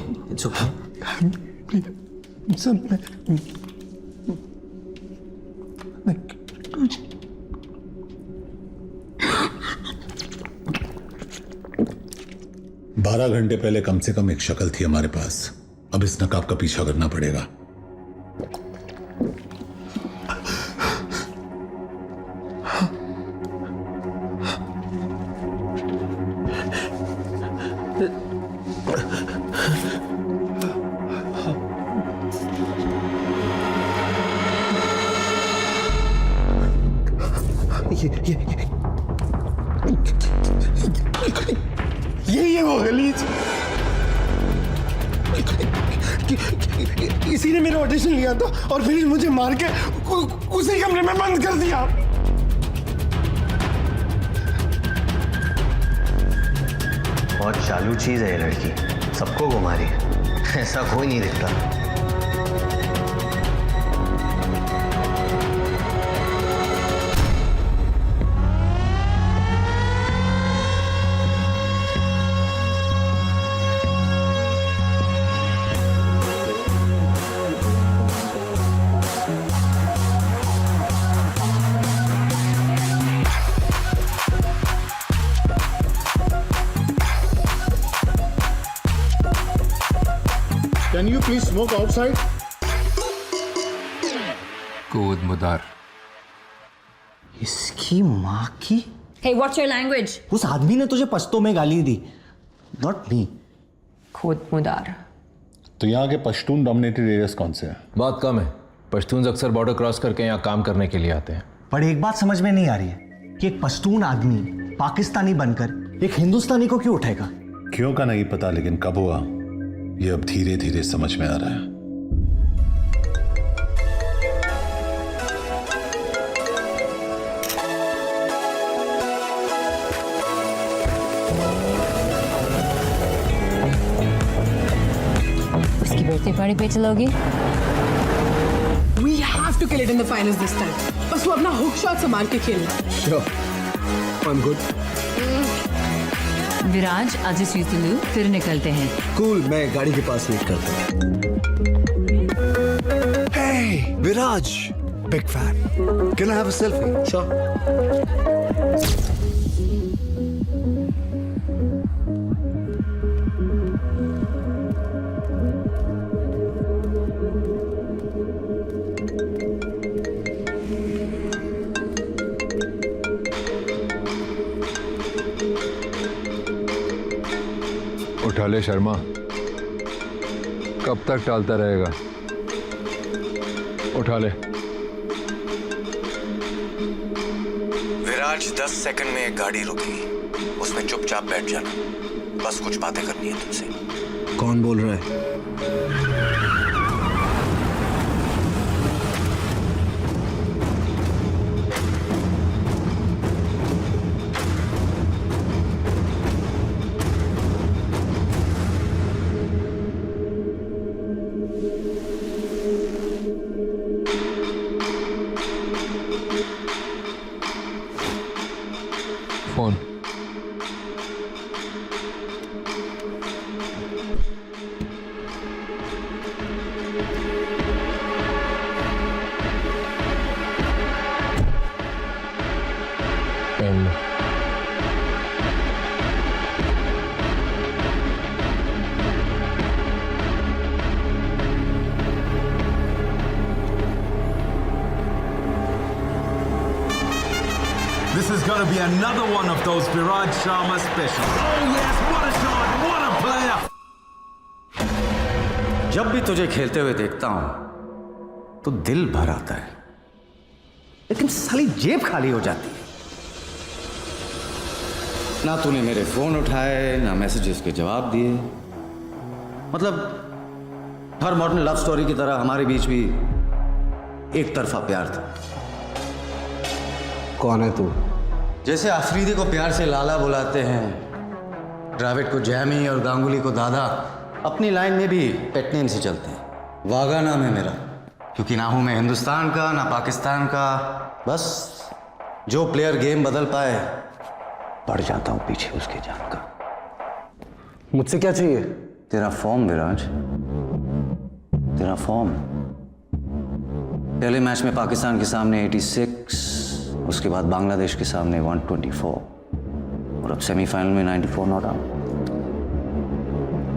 12 घंटे पहले कम से कम एक शक्ल थी हमारे पास, अब इस नकाब का पीछा करना पड़ेगा। यही है वो गलीच, इसी ने मेरा ऑडिशन लिया था और फिर मुझे मार के उसी कमरे में बंद कर दिया। बहुत चालू चीज है ये लड़की, सबको घुमा रही है, ऐसा कोई नहीं दिखता। Can you please smoke outside? कूद मुदार। इसकी माँ की। Hey, what's your language? उस आदमी ने तुझे पश्तो में गाली दी, not me. खुद मुदार। तो यहाँ के पश्तून डोमिनेटेड एरियाज कौन से हैं? बहुत कम है। पश्तून अक्सर बॉर्डर क्रॉस करके यहाँ काम करने के लिए आते हैं। पर एक बात समझ में नहीं आ रही है कि एक पश्तून आदमी पाकिस्तानी बनकर एक हिंदुस्तानी को क्यों उठाएगा? क्यों का नहीं पता, लेकिन कब हुआ ये अब धीरे धीरे समझ में आ रहा है। उसकी बर्थडे पार्टी पे चलोगी? We have to kill it in the finals this time. बस वो अपना हुक शॉट संभाल के खेलना। Sure, I'm good. विराज, आज इस यूतिलू फिर निकलते हैं। कूल, मैं गाड़ी के पास वेट करता हूँ। Hey, Viraj, big fan. Can I have a selfie? Sure. उठा ले शर्मा, कब तक टालता रहेगा? उठा ले। विराज, 10 सेकंड में एक गाड़ी रुकेगी, उसमें चुपचाप बैठ जाना, बस कुछ बातें करनी है तुमसे। कौन बोल रहा है? Phone. Pen. This is going to be another one of those Viraj Sharma specials. Oh yes, what a shot, what a player! जब भी तुझे खेलते हुए देखता हूं तो दिल भर आता है, लेकिन साली जेब खाली हो जाती है। ना तूने मेरे फोन उठाए, ना मैसेजेस के जवाब दिए। मतलब हर मॉडर्न लव स्टोरी की तरह हमारे बीच भी एक तरफा प्यार था। कौन है तू? जैसे अफरीदी को प्यार से लाला बुलाते हैं, द्रविड़ को जैमी और गांगुली को दादा, अपनी लाइन में भी पेट नेम से चलते हैं। वागा नाम है मेरा, क्योंकि ना हूं मैं हिंदुस्तान का ना पाकिस्तान का। बस जो प्लेयर गेम बदल पाए बढ़ जाता हूं पीछे उसके जान का। मुझसे क्या चाहिए? तेरा फॉर्म विराज, तेरा फॉर्म। पहले मैच में पाकिस्तान के सामने 86, उसके बाद बांग्लादेश के सामने 124 और अब सेमीफाइनल में 94 नॉट आउट।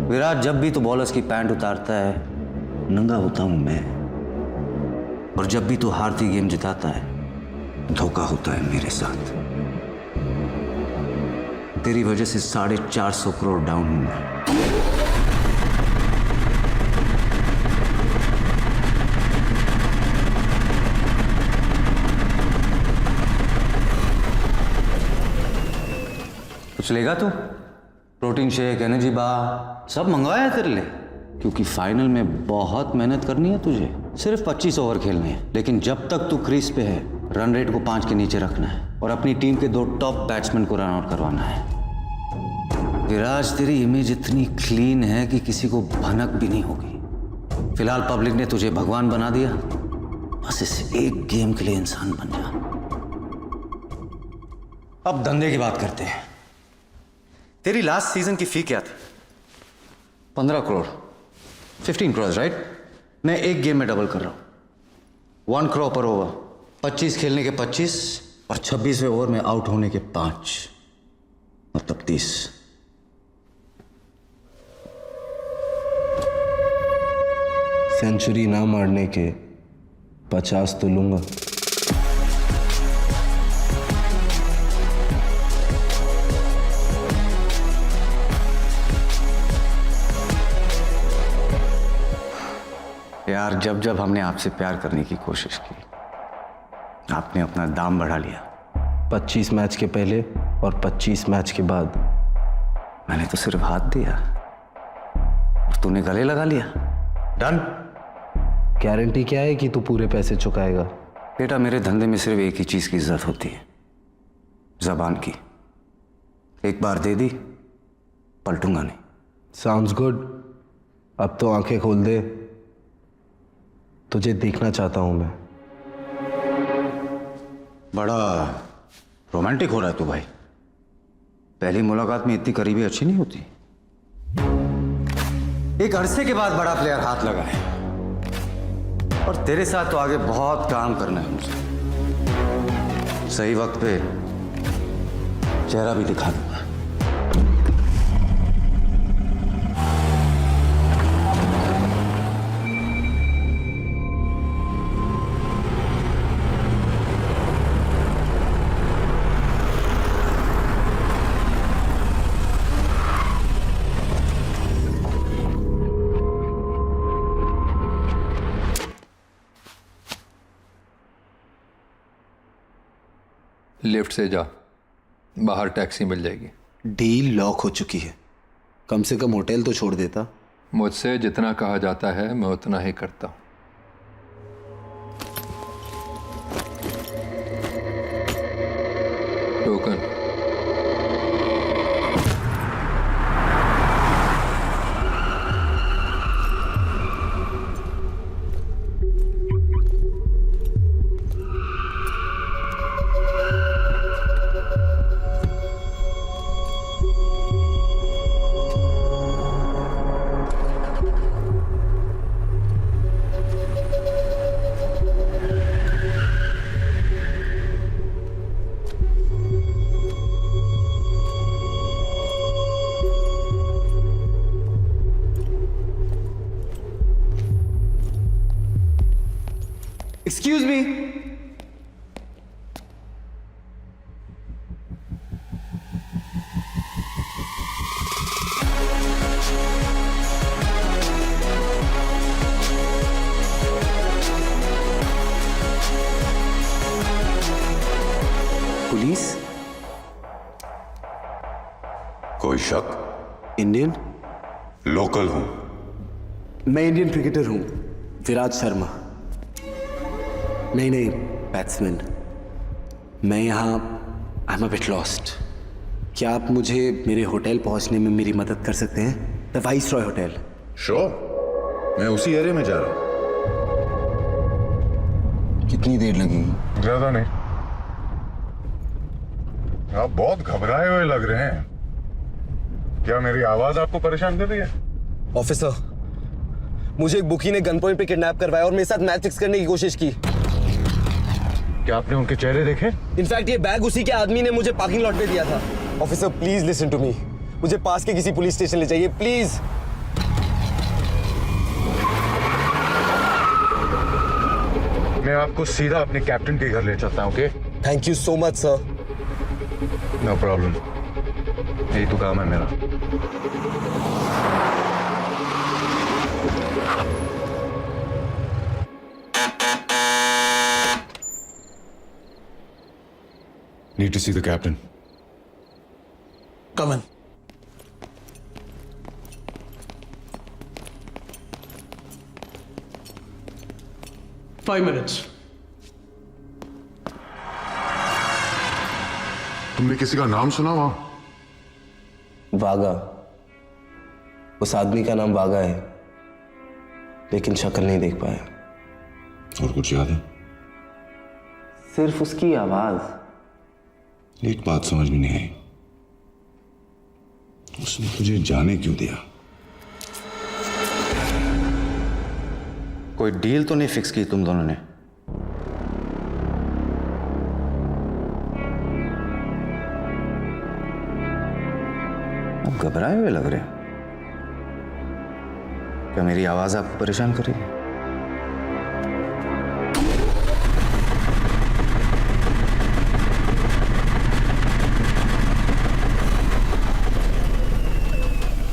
विराट, जब भी तो बॉलर्स की पैंट उतारता है नंगा होता हूं मैं, और जब भी तो हारती गेम जिताता है धोखा होता है मेरे साथ। तेरी वजह से 450 करोड़ डाउन हूं मैं। कुछ लेगा तू? प्रोटीन शेक, एनर्जी बार सब मंगवाया है तेरे लिए, क्योंकि फाइनल में बहुत मेहनत करनी है तुझे। सिर्फ 25 ओवर खेलने हैं, लेकिन जब तक तू क्रीज पे है रन रेट को 5 के नीचे रखना है और अपनी टीम के 2 टॉप बैट्समैन को रन आउट करवाना है। विराज, तेरी इमेज इतनी क्लीन है कि किसी को भनक भी नहीं होगी। फिलहाल पब्लिक ने तुझे भगवान बना दिया, बस इस एक गेम के लिए इंसान बन जा। अब धंधे की बात करते हैं। तेरी लास्ट सीजन की फी क्या थी? 15 करोड़, 15 करोड़, राइट? मैं एक गेम में डबल कर रहा हूं, 1 करोड़ पर ओवर। 25 खेलने के 25 और 26वें ओवर में आउट होने के 5, मतलब 30। सेंचुरी ना मारने के 50 तो लूंगा। यार, जब जब हमने आपसे प्यार करने की कोशिश की आपने अपना दाम बढ़ा लिया। 25 मैच के पहले और 25 मैच के बाद मैंने तो सिर्फ हाथ दिया और तूने गले लगा लिया। डन। गारंटी क्या है कि तू पूरे पैसे चुकाएगा? बेटा, मेरे धंधे में सिर्फ एक ही चीज की इज्जत होती है, जबान की। एक बार दे दी, पलटूंगा नहीं। Sounds good. अब तो आंखें खोल दे, तुझे देखना चाहता हूं मैं। बड़ा रोमांटिक हो रहा है तू भाई। पहली मुलाकात में इतनी करीबी अच्छी नहीं होती। एक अरसे के बाद बड़ा प्लेयर हाथ लगा है, और तेरे साथ तो आगे बहुत काम करना है मुझे। सही वक्त पे चेहरा भी दिखा दूंगा। लिफ्ट से जा, बाहर टैक्सी मिल जाएगी। डील लॉक हो चुकी है। कम से कम होटल तो छोड़ देता। मुझसे जितना कहा जाता है मैं उतना ही करता हूँ। टोकन। Excuse me. पुलिस? कोई शक? इंडियन? लोकल हूं। मैं इंडियन क्रिकेटर हूं, विराट शर्मा। नहीं, बैट्समैन। मैं यहाँ I am a bit lost. क्या आप मुझे मेरे होटल पहुँचने में मेरी मदद कर सकते हैं? द वाइसरॉय होटल, श्योर, मैं उसी एरिया में जा रहा हूँ। कितनी देर लगेगी? ज्यादा नहीं। आप बहुत घबराए हुए लग रहे हैं। क्या मेरी आवाज आपको परेशान कर रही है? ऑफिसर, मुझे एक बुकी ने गन पॉइंट पे किडनैप करवाया और मेरे साथ मैच फिक्स करने की कोशिश की। क्या आपने उनके चेहरे देखे? इनफैक्ट ये बैग उसी के आदमी ने मुझे पार्किंग लॉट पे दिया था। Officer please listen to me, मुझे पास के किसी पुलिस स्टेशन ले जाइए प्लीज। मैं आपको सीधा अपने कैप्टन के घर ले चलता हूँ, okay? Thank you so much sir. No problem, यही तो काम है मेरा। Need to see the captain. Come in. Five minutes. तुमने किसी का नाम सुना वहां? वागा। उस आदमी का नाम वागा है, लेकिन शक्ल नहीं देख पाया। और कुछ याद है? सिर्फ उसकी आवाज। एक बात समझ में नहीं आई, उसने तुझे जाने क्यों दिया? कोई डील तो नहीं फिक्स की तुम दोनों ने? आप घबराए हुए लग रहे हो। क्या मेरी आवाज आपको परेशान कर रही है?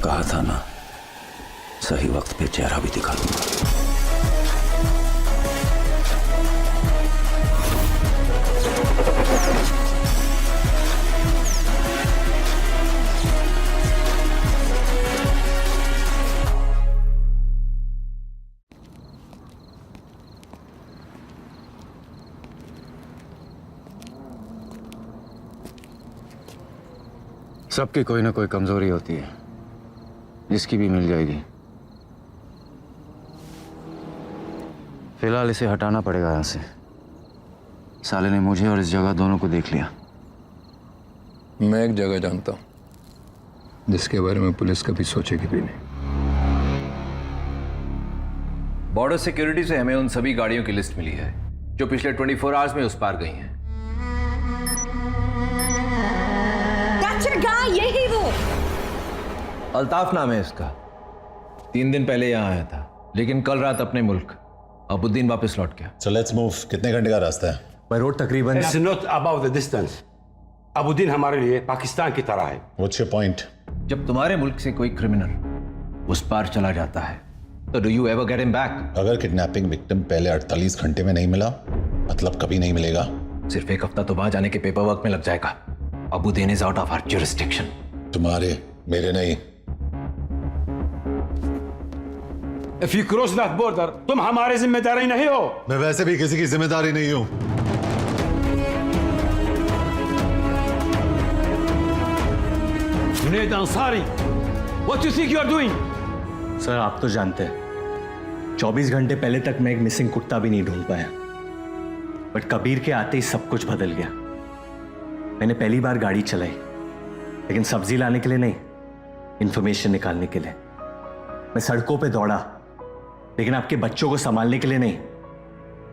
कहा था ना, सही वक्त पे चेहरा भी दिखा दूंगा। सबकी कोई ना कोई कमजोरी होती है, जिसकी भी मिल जाएगी। फिलहाल इसे हटाना पड़ेगा यहां से। साले ने मुझे और इस जगह दोनों को देख लिया। मैं एक जगह जानता हूं जिसके बारे में पुलिस कभी सोचेगी भी नहीं। बॉर्डर सिक्योरिटी से हमें उन सभी गाड़ियों की लिस्ट मिली है जो पिछले 24 आवर्स में उस पार गई हैं। यही वो अल्ताफ नाम है इसका। 3 दिन पहले यहां आया था, लेकिन कल रात अपने मुल्क अबुद्दीन वापस लौट गया। So let's move. कितने घंटे का रास्ता है? बाय रोड तकरीबन। It's not about the distance. अबुद्दीन हमारे लिए पाकिस्तान की तरह है। What's your point? जब तुम्हारे मुल्क से कोई क्रिमिनल उस पार चला जाता है तो do you ever get him back? अगर किडनैपिंग विक्टिम पहले 48 घंटे में नहीं मिला, मतलब कभी नहीं मिलेगा। सिर्फ एक हफ्ता तो वहां जाने के पेपर वर्क में लग जाएगा। Abuddin is out of our jurisdiction. तुम्हारे, मेरे नहीं। If you cross that border, तुम हमारे जिम्मेदारी नहीं हो। मैं वैसे भी किसी की जिम्मेदारी नहीं हूं। Junaid Ansari, what do you think you are doing? Sir आप तो जानते हैं 24 घंटे पहले तक मैं एक मिसिंग कुत्ता भी नहीं ढूंढ पाया, बट कबीर के आते ही सब कुछ बदल गया। मैंने पहली बार गाड़ी चलाई, लेकिन सब्जी लाने के लिए नहीं, इंफॉर्मेशन निकालने के लिए। मैं सड़कों पे दौड़ा, लेकिन आपके बच्चों को संभालने के लिए नहीं,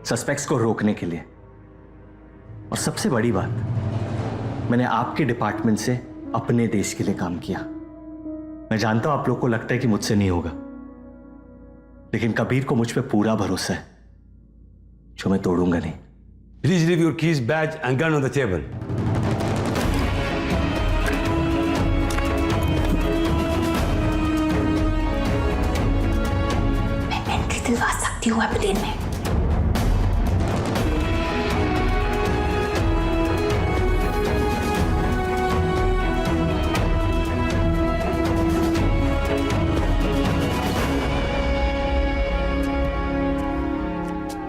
सस्पेक्ट्स को रोकने के लिए। और सबसे बड़ी बात, मैंने आपके डिपार्टमेंट से अपने देश के लिए काम किया। मैं जानता हूं आप लोग को लगता है कि मुझसे नहीं होगा, लेकिन कबीर को मुझ पे पूरा भरोसा है, जो मैं तोड़ूंगा नहीं। Please leave your keys, badge and gun on the table. दिलवा सकती हूँ अबुद्दीन में।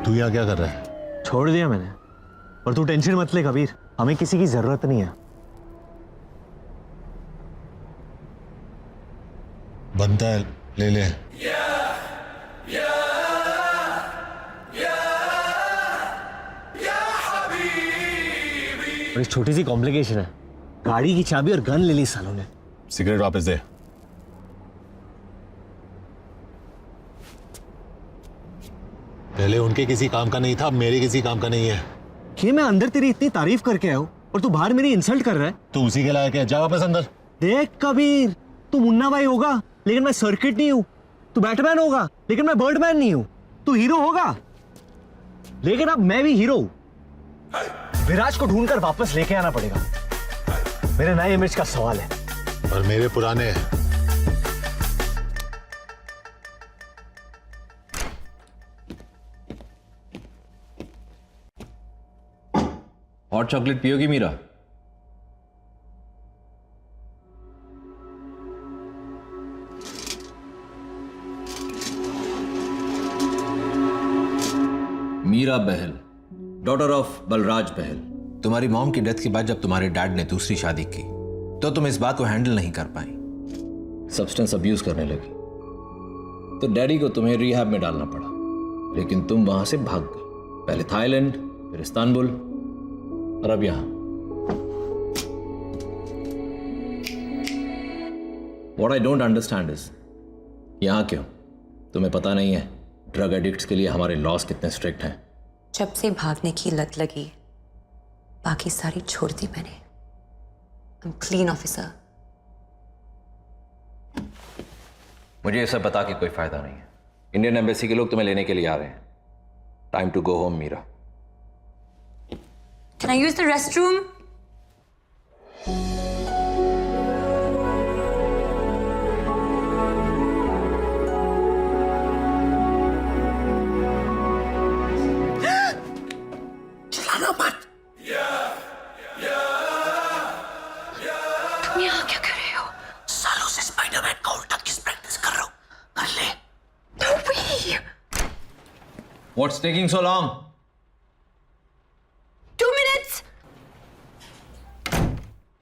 तू यहाँ क्या कर रहा है? छोड़ दिया मैंने, और तू टेंशन मत ले कबीर, हमें किसी की जरूरत नहीं है। बनता है ले ले। बड़ी छोटी सी कॉम्प्लिकेशन है, गाड़ी की चाबी और गन ले ली सालों ने। सिगरेट वापस दे। पहले उनके किसी काम का नहीं था, अब मेरे किसी काम का नहीं है। कि मैं अंदर तेरी इतनी तारीफ करके आया हूं और तू बाहर मेरी इंसल्ट कर रहा है। तू उसी के लायक है, जा वापस अंदर। देख कबीर, तू मुन्ना भाई होगा लेकिन मैं सर्किट नहीं हूं, तू बैटमैन होगा लेकिन मैं बर्डमैन नहीं हूं, तू हीरो होगा लेकिन अब मैं भी हीरो हूं। विराज को ढूंढकर वापस लेके आना पड़ेगा, मेरे नए इमेज का सवाल है। और मेरे पुराने हॉट चॉकलेट पियोगी मीरा? Meera Bahl, daughter of Balraj Bahl. तुम्हारी मॉम की डेथ के बाद जब तुम्हारे डैड ने दूसरी शादी की तो तुम इस बात को हैंडल नहीं कर पाई, सब्सटेंस अब्यूज करने लगी। तो डैडी को तुम्हें रिहैब में डालना पड़ा, लेकिन तुम वहां से भाग गए, पहले थाईलैंड, फिर इस्तांबुल और अब यहां। What I don't understand is, यहां क्यों? तुम्हें पता नहीं है ड्रग एडिक्ट्स के लिए हमारे लॉस कितने स्ट्रिक्ट हैं। जब से भागने की लत लगी बाकी सारी छोड़ दी मैंने। I'm clean officer। मुझे ये सब बता के कोई फायदा नहीं है। इंडियन एम्बेसी के लोग तुम्हें लेने के लिए आ रहे हैं। Time to go home Meera. Can I use the restroom? चिल्लाना मत। तुम यहाँ क्या कर रहे हो? सालों से स्पाइडरमैन का उल्टा किस प्रैक्टिस कर रहा हूं, कर ले। No way! What's taking so long? 2 minutes!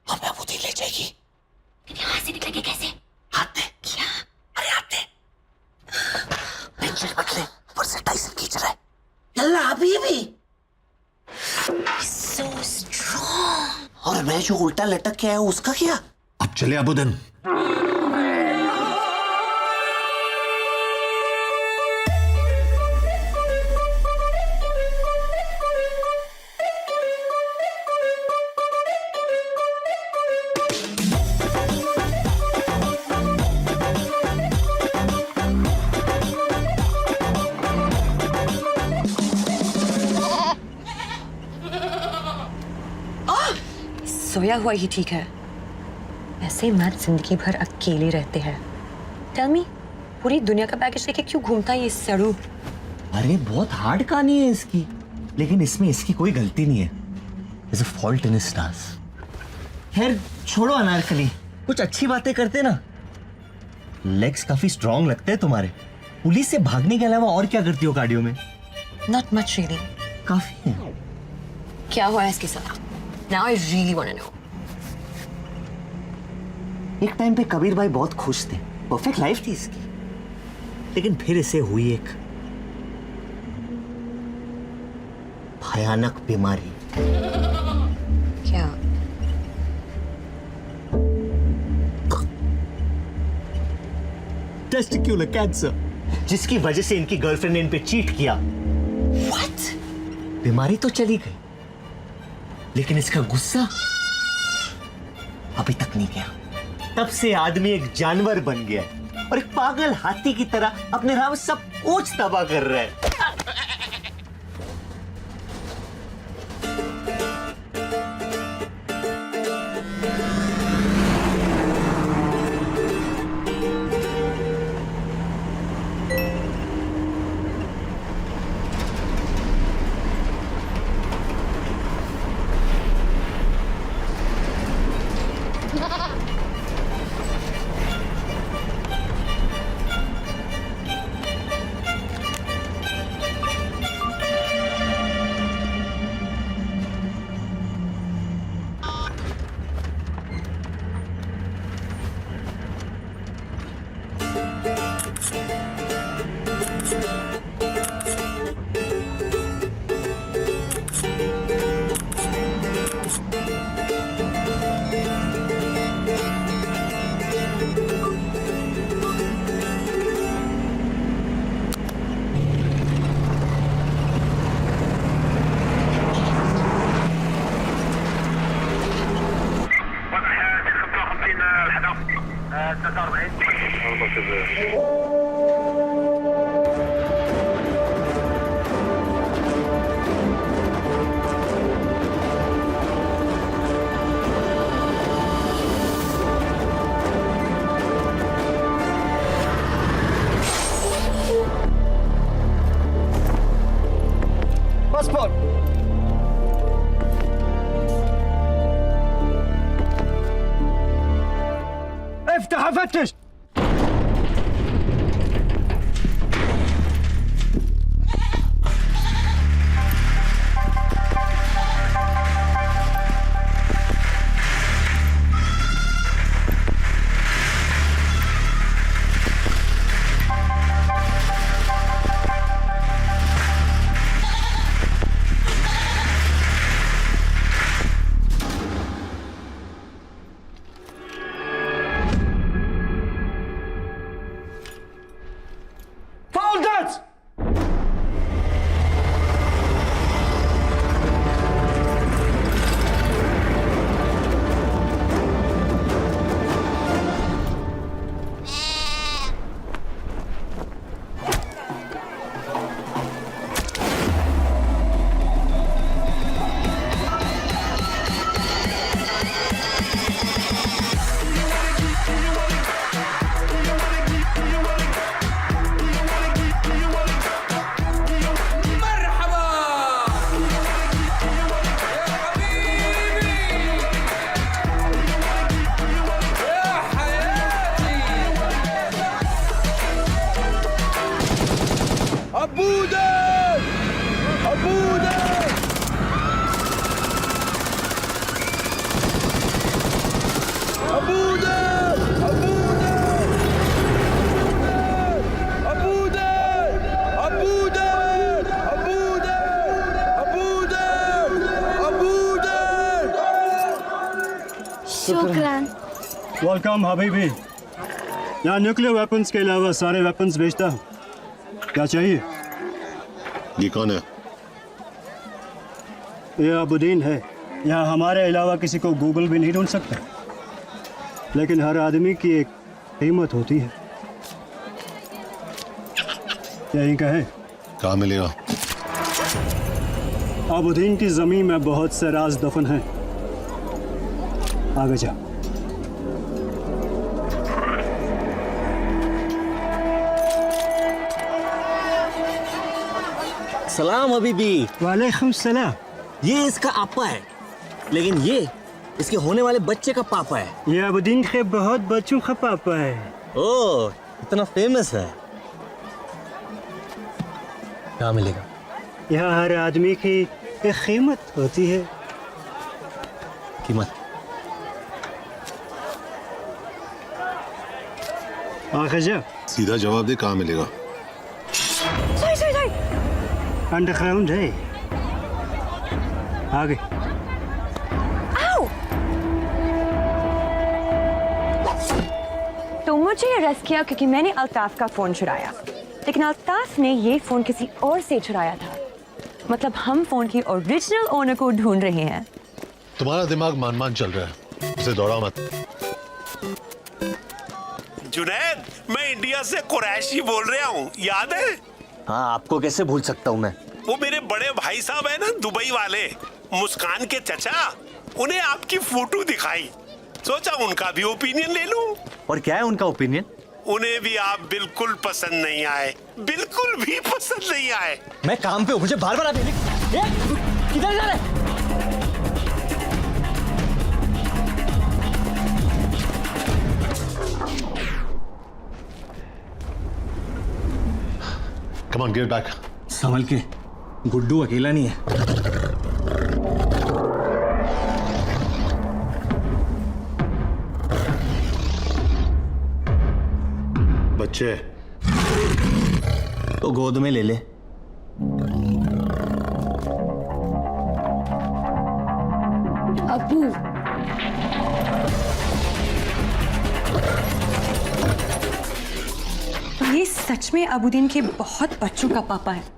हमें अबूदी ले जाएगी। यहाँ से निकलेंगे कैसे? हाथ दे। क्या? अरे हाथ दे। पेंसिल मत ले, ऊपर से टाइसन खींच रहा है। यल्ला अभी भी। So strong. और मैं जो उल्टा लटक के आया हूं उसका क्या? अब चले अबुदन। सोया हुआ ही ठीक है, ऐसे मर्द जिंदगी भर अकेले रहते हैं। टेल मी, पूरी दुनिया का पैकेज लेके क्यों घूमता है ये सड़ू? अरे बहुत हार्ड कहानी है इसकी, लेकिन इसमें इसकी कोई गलती नहीं है। There's a fault in his stars। खैर छोड़ो अनारकली, कुछ अच्छी बातें करते ना। लेग्स काफी स्ट्रांग लगते हैं तुम्हारे। पुलिस से भागने के अलावा और क्या करती हो कार्डियो में? Not much really। काफी है। क्या हुआ है इसके साथ? Now I really want to know। एक टाइम पे कबीर भाई बहुत खुश थे, परफेक्ट लाइफ थी इसकी, लेकिन फिर इसे हुई एक भयानक बीमारी। क्या? टेस्टिक्युलर कैंसर, जिसकी वजह से इनकी गर्लफ्रेंड ने इन पे चीट किया। What? बीमारी तो चली गई, लेकिन इसका गुस्सा अभी तक नहीं गया। तब से आदमी एक जानवर बन गया और एक पागल हाथी की तरह अपने राह में सब कुछ तबाह कर रहा है। वेलकम हबीबी। यहाँ न्यूक्लियर वेपन्स के अलावा सारे वेपन्स बेचता हूँ। क्या चाहिए? ये कौन है? ये अबुद्दीन है। यहाँ हमारे अलावा किसी को गूगल भी नहीं ढूंढ सकता, लेकिन हर आदमी की एक कीमत होती है। यही का है। कहाँ मिलेगा? अबुद्दीन की जमीन में बहुत से राज दफन हैं। आगे जा। सलाम हबीबी। वालेकुम सलाम। ये इसका आपा है, लेकिन ये इसके होने वाले बच्चे का पापा है। ये अबुद्दीन के बहुत बच्चों का पापा है। ओह, इतना फेमस है। क्या मिलेगा? यहाँ हर आदमी की एक कीमत होती है। कीमत? आगे जा। सीधा जवाब दे, कहाँ मिलेगा? अंडरग्राउंड है। आगे। तो मुझे अरेस्ट किया क्योंकि मैंने अल्ताफ का फोन चुराया, लेकिन अल्ताफ ने ये फोन किसी और से चुराया था। मतलब हम फोन की ओरिजिनल ओनर को ढूंढ रहे हैं। तुम्हारा दिमाग मान चल रहा है, उसे दौड़ा मत। जुनैद, मैं इंडिया से कुरैशी बोल रहा हूँ, याद है? हाँ, आपको कैसे भूल सकता हूँ मैं। वो मेरे बड़े भाई साहब है ना, दुबई वाले, मुस्कान के चचा, उन्हें आपकी फोटो दिखाई, सोचा उनका भी ओपिनियन ले लूं। और क्या है उनका ओपिनियन? उन्हें भी आप बिल्कुल पसंद नहीं आए, बिल्कुल भी पसंद नहीं आए। मैं काम पे हूँ, मुझे बार बार आप किधर जा रहे? Come on, get back. संभल के, गुड्डू अकेला नहीं है। बच्चे तो गोद में ले ले। अबू, ये सच में अबुद्दीन के बहुत बच्चों का पापा है।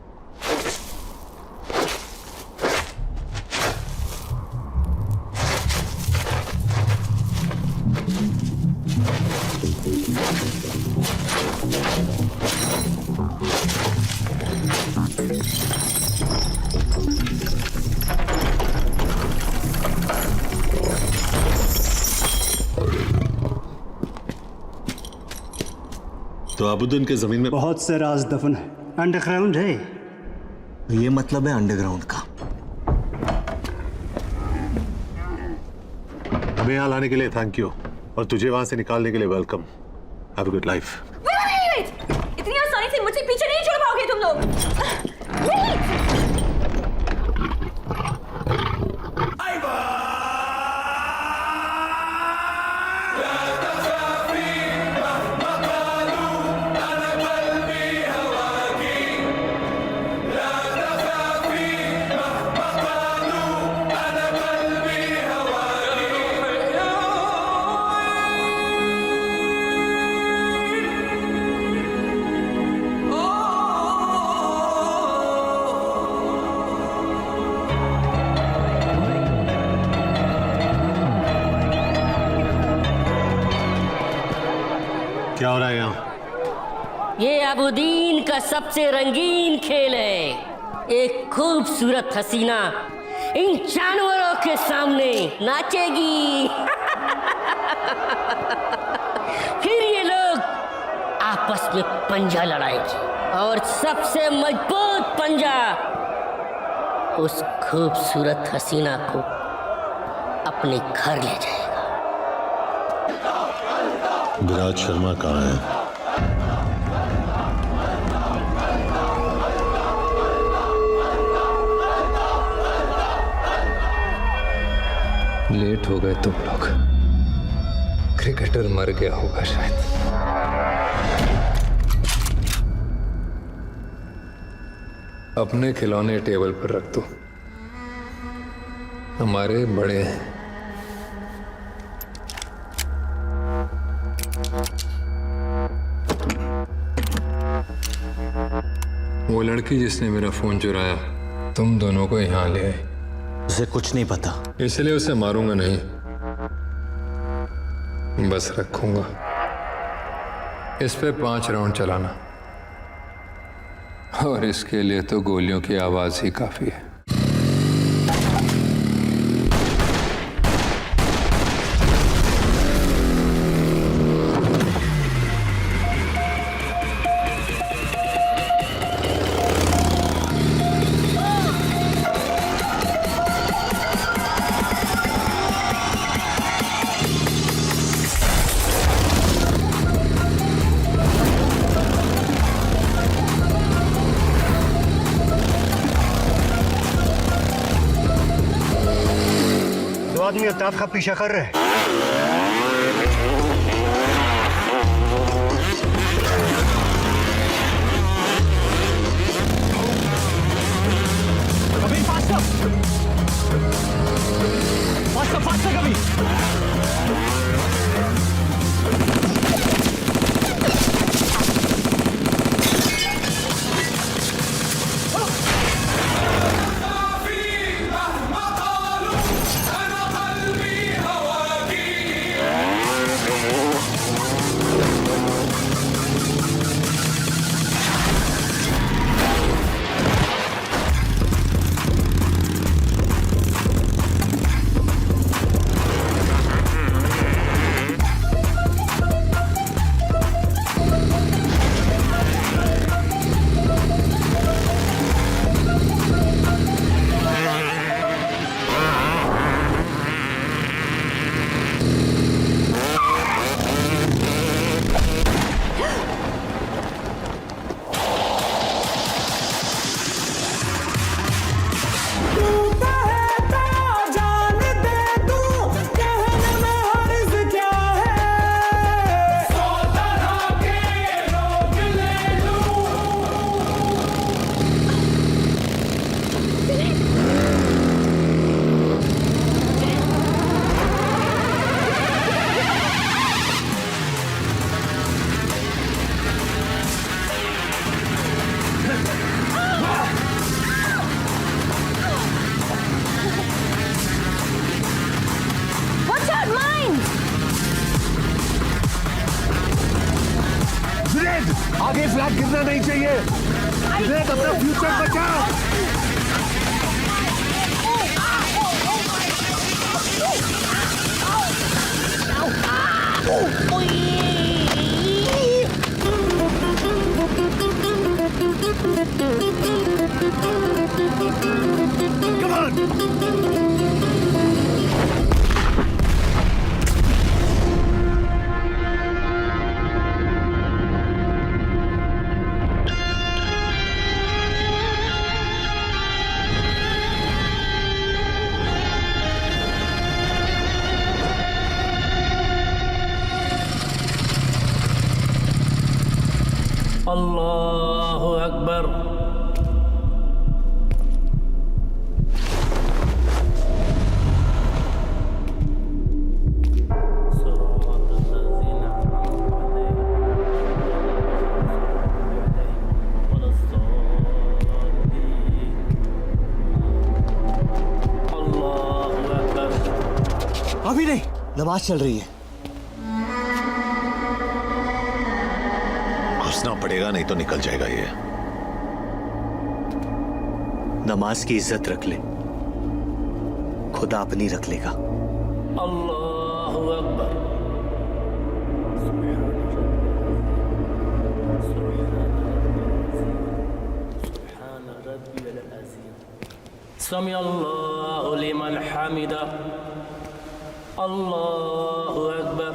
तो अबुद्दीन के जमीन में बहुत से राज दफन है। अंडरग्राउंड है। ये मतलब है अंडरग्राउंड का। हमें यहाँ लाने के लिए थैंक यू, और तुझे वहां से निकालने के लिए welcome. Have a good life. इतनी आसानी से मुझसे पीछे नहीं छुड़ पाओगे तुम लोग। क्या हो रहा है यहाँ? ये अबुद्दीन का सबसे रंगीन खेल है। एक खूबसूरत हसीना इन जानवरों के सामने नाचेगी। फिर ये लोग आपस में पंजा लड़ाएंगे, और सबसे मजबूत पंजा उस खूबसूरत हसीना को अपने घर ले जाएगा। विराज शर्मा कहाँ है? लेट हो गए तुम लोग। क्रिकेटर मर गया होगा शायद। अपने खिलौने टेबल पर रख दो, हमारे बड़े हैं। वो लड़की जिसने मेरा फोन चुराया तुम दोनों को यहाँ ले आई। उसे कुछ नहीं पता। इसलिए उसे मारूंगा नहीं, बस रखूंगा। इस पे 5 राउंड चलाना, और इसके लिए तो गोलियों की आवाज ही काफी है। आदमी अल्ताफ का पीछा कर रहे हैं। कभी फास्ट कभी। आगे फ्लैग गिरना नहीं चाहिए। अपना फ्यूचर बचाओ। अल्लाहु अकबर। अभी नहीं, नमाज चल रही है। घुसना पड़ेगा, नहीं तो निकल जाएगा ये। नमाज की इज्जत रख ले, खुदा अपनी रख लेगा। अल्लाहु अकबर। समी अल्लाहु लिमन हमिदा। अल्लाहु अकबर।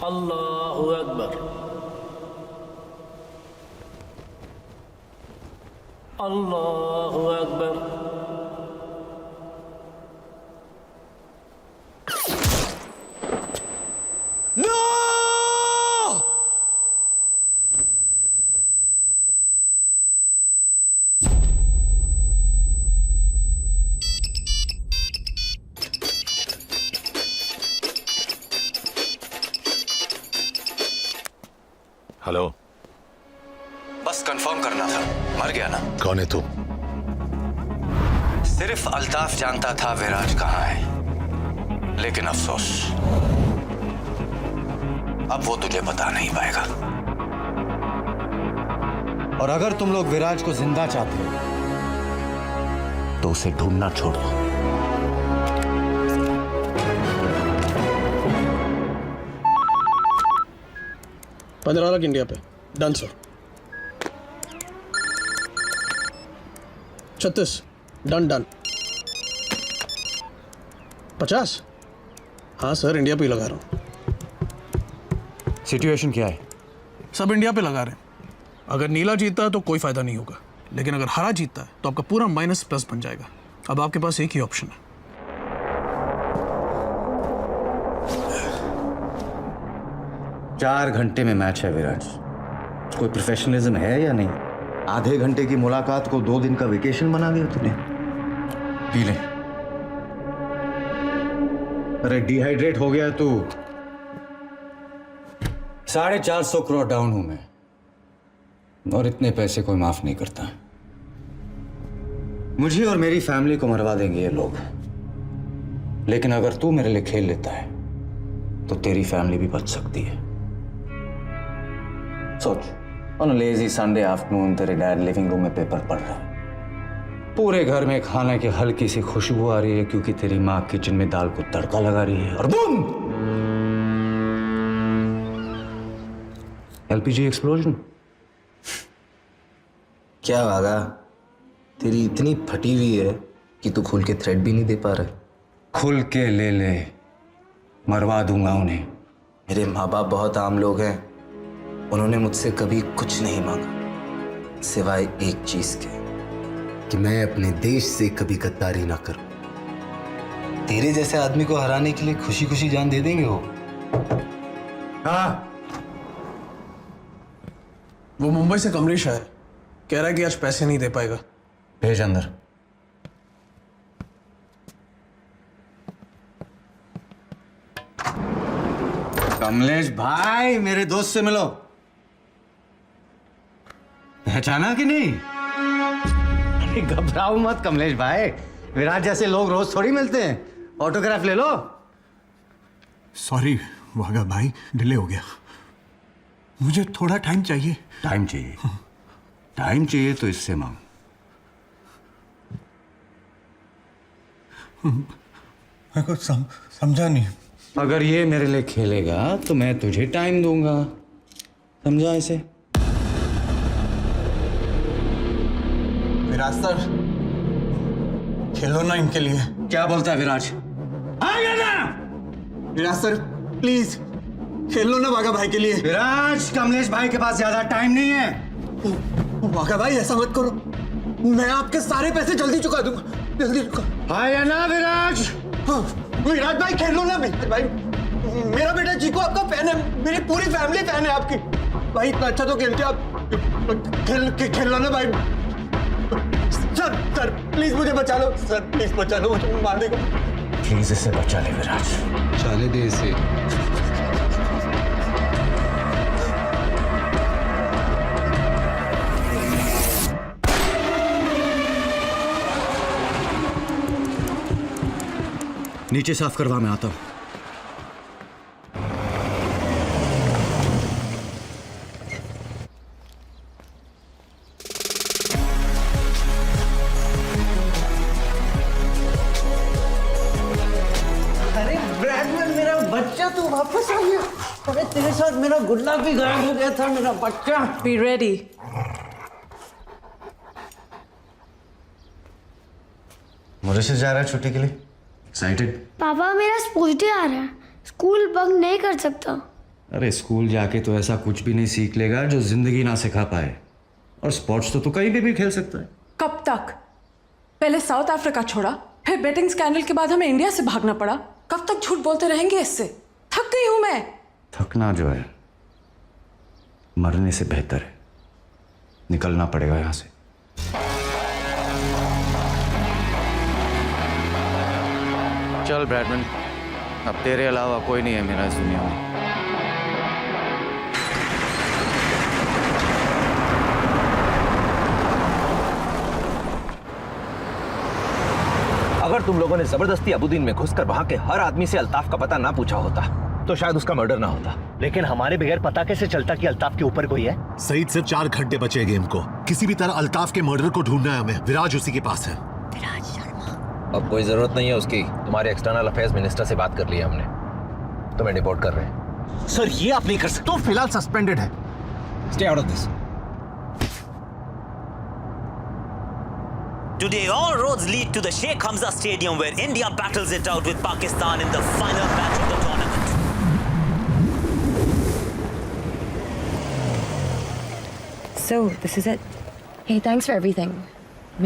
अल्लाहु अकबर। अल्लाहु अकबर। नो! हेलो। बस कंफर्म करना था, मर गया ना? कौन है तू? सिर्फ अल्ताफ जानता था विराज कहाँ है, लेकिन अफसोस अब वो तुझे बता नहीं पाएगा। और अगर तुम लोग विराज को जिंदा चाहते हो तो उसे ढूंढना छोड़ दो। $15 लाख इंडिया पे। Done sir. 36 done done. 50? हाँ सर, इंडिया पे ही लगा रहा हूँ। सिचुएशन क्या है? सब इंडिया पे लगा रहे हैं। अगर नीला जीतता है तो कोई फायदा नहीं होगा, लेकिन अगर हरा जीतता है तो आपका पूरा माइनस प्लस बन जाएगा। अब आपके पास एक ही ऑप्शन है। चार घंटे में मैच है विराज। कोई प्रोफेशनलिज्म है या नहीं? आधे घंटे की मुलाकात को 2 दिन का वेकेशन बना दिया तूने। पी ले। अरे डिहाइड्रेट हो गया तू। 450 करोड़ डाउन हूं मैं, और इतने पैसे कोई माफ नहीं करता। मुझे और मेरी फैमिली को मरवा देंगे ये लोग, लेकिन अगर तू मेरे लिए खेल लेता है तो तेरी फैमिली भी बच सकती है। सोच, on a lazy Sunday afternoon तेरे डैड लिविंग रूम में पेपर पढ़ रहा है। पूरे घर में खाने की हल्की सी खुशबू आ रही है क्योंकि तेरी माँ किचन में दाल को तड़का लगा रही है, और बूम, एलपीजी एक्सप्लोजन। क्या वागा, तेरी इतनी फटी हुई है कि तू खुल के थ्रेड भी नहीं दे पा रहा। खुल के ले ले, मरवा दूंगा उन्हें। मेरे माँ बाप बहुत आम लोग हैं, उन्होंने मुझसे कभी कुछ नहीं मांगा सिवाय एक चीज के, कि मैं अपने देश से कभी गद्दारी ना करूं। तेरे जैसे आदमी को हराने के लिए खुशी खुशी जान दे देंगे वो। हाँ, वो मुंबई से कमलेश है, कह रहा है कि आज पैसे नहीं दे पाएगा। भेज अंदर। कमलेश भाई, मेरे दोस्त से मिलो। पहचाना कि नहीं? अरे घबराओ मत कमलेश भाई, विराज जैसे लोग रोज थोड़ी मिलते हैं। ऑटोग्राफ ले लो। सॉरी वागा भाई, डिले हो गया। मुझे थोड़ा टाइम चाहिए। टाइम चाहिए? टाइम चाहिए तो इससे मांग। मैं कुछ समझा नहीं। अगर ये मेरे लिए खेलेगा तो मैं तुझे टाइम दूंगा, समझा इसे? विराज सर, खेलो ना इनके लिए। क्या बोलता है विराज? आएगा ना? विराज सर प्लीज खेलो ना वागा भाई के लिए। विराज, कमलेश भाई के पास ज्यादा टाइम नहीं है। वागा भाई ऐसा मत करो, मैं आपके सारे पैसे जल्दी चुका दूंगा। जल्दी चुका। आया ना विराज? हाँ, विराज भाई खेलो ना भाई। मेरा बेटा चीकू आपका फैन है, मेरी पूरी फैमिली फैन है आपकी। भाई इतना अच्छा तो खेलते आप। खेलो ना भाई। सर प्लीज मुझे बचा लो। सर प्लीज बचा लो, मुझे मार देगा। प्लीज इसे बचा ले विराज। जाने दे इसे। नीचे साफ करवा, मैं आता हूं। अरे ब्रैडमैन, मेरा बच्चा तू वापस आ गया। अरे तेरे साथ मेरा गुल्ला भी गायब हो गया था, मेरा बच्चा। Be ready. मॉरिशस जा रहा है छुट्टी के लिए? एक्साइटेड? पापा मेरा स्पोर्ट्स डे आ रहा है, स्कूल बंक नहीं कर सकता। अरे स्कूल जाके तो ऐसा कुछ भी नहीं सीख लेगा जो जिंदगी ना सिखा पाए। और स्पोर्ट्स तो तू कहीं भी खेल सकता है। कब तक? पहले साउथ अफ्रीका छोड़ा, फिर बेटिंग स्कैंडल के बाद हमें इंडिया से भागना पड़ा। कब तक झूठ बोलते रहेंगे इससे? थक गई हूं मैं। थकना जो है मरने से बेहतर है। निकलना पड़ेगा यहां से। चल ब्रैडमैन, अब तेरे अलावा कोई नहीं है मेरा इस दुनिया में। तुम लोगों ने जबरदस्ती अबुद्दीन में घुसकर वहां के हर आदमी से अल्ताफ का पता ना पूछा होता तो शायद उसका मर्डर ना होता। लेकिन हमारे बगैर पता कैसे चलता कि अल्ताफ के ऊपर कोई है? सईद सिर्फ 4 घंटे बचे गेम को। किसी भी तरह अल्ताफ के मर्डर को ढूंढना है हमें। विराज उसी के पास है। अब कोई जरूरत नहीं है उसकी। तुम्हारे एक्सटर्नल अफेयर्स मिनिस्टर से बात कर ली है हमने, तुम्हें डिपोर्ट कर रहे हैं। सर ये आप नहीं कर सकते। तो फिलहाल सस्पेंडेड है। Stay out of this. Today, all roads lead to the Sheikh Hamza Stadium where India battles it out with Pakistan in the final match of the tournament. So, this is it. Hey, thanks for everything.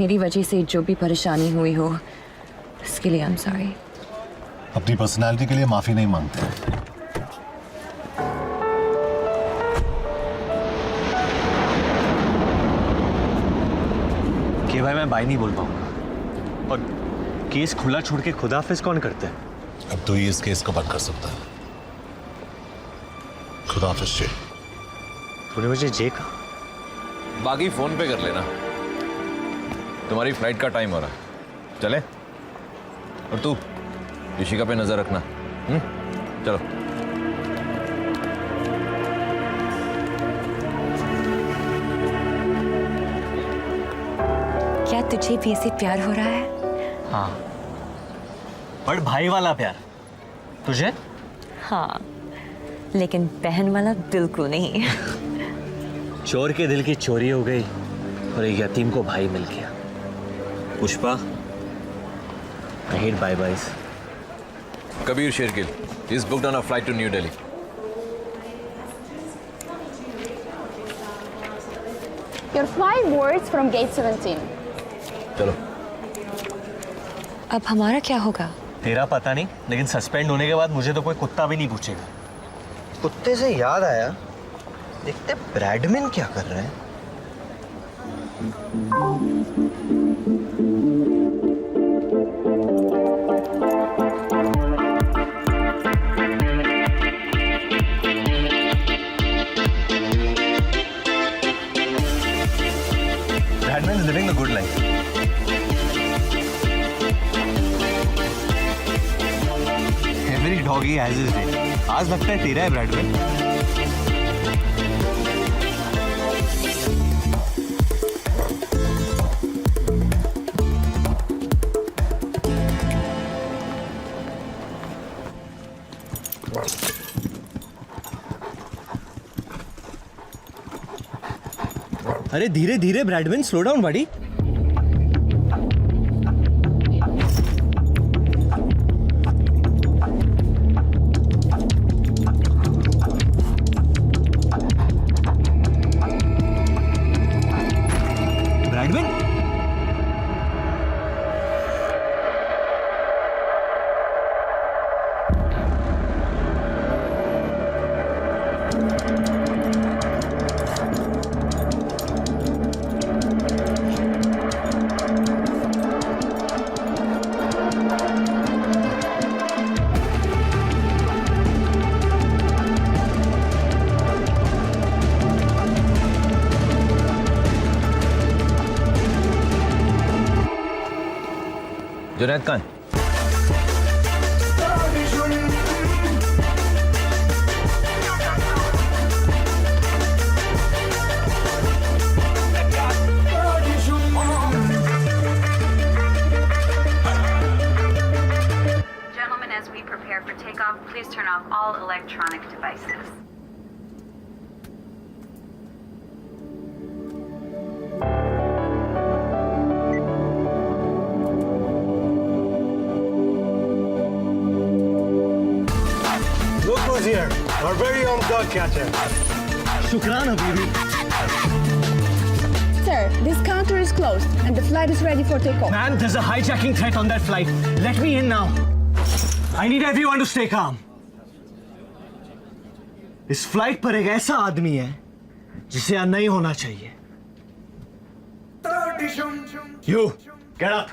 मेरी वजह से जो भी परेशानी हुई हो, इसके लिए I'm sorry. अपनी पर्सनालिटी के लिए माफी नहीं मांगते। कि भाई मैं बाई नहीं बोल पाऊंगा। और केस खुला छोड़ के खुदाफिज कौन करता है? अब तो ही इस केस को बंद कर सकता है। खुदाफिज जी। तूने मुझे जे कहा? बाकी फोन पे कर लेना। तुम्हारी फ्लाइट का टाइम हो रहा है, चले? और तू ऋषिका पे नजर रखना। चलो। क्या तुझे भी ऐसे प्यार हो रहा है? हाँ, बड़ भाई वाला प्यार। तुझे? हाँ, लेकिन बहन वाला बिल्कुल नहीं। चोर के दिल की चोरी हो गई और एक यतीम को भाई मिल गया। Pushpa, I hate bye-byes. Kabir Shergill is booked on a flight to New Delhi. Your flight boards from gate 17. चलो। अब हमारा क्या होगा? तेरा पता नहीं, लेकिन सस्पेंड होने के बाद मुझे तो कोई कुत्ता भी नहीं पूछेगा। कुत्ते से याद आया, देखते ब्रैडमैन क्या कर रहे हैं। Bradman is living a good life. Every doggy has his day. आज लगता है तेरा है ब्रैडमैन। अरे धीरे धीरे ब्रैडमैन, स्लो डाउन बड़ी। ब्रैडमैन, जुनैद कहाँ है? Gentlemen, as we prepare for takeoff, please turn off all electronic devices. Look who's here, our very own dog catcher. शुक्रान हबीबी। Sir, this counter is closed and the flight is ready for takeoff. Man, there's a hijacking threat on that flight. Let me in now. I need everyone to stay calm. इस flight पर एक ऐसा आदमी है जिसे यहाँ नहीं होना चाहिए। You, get up.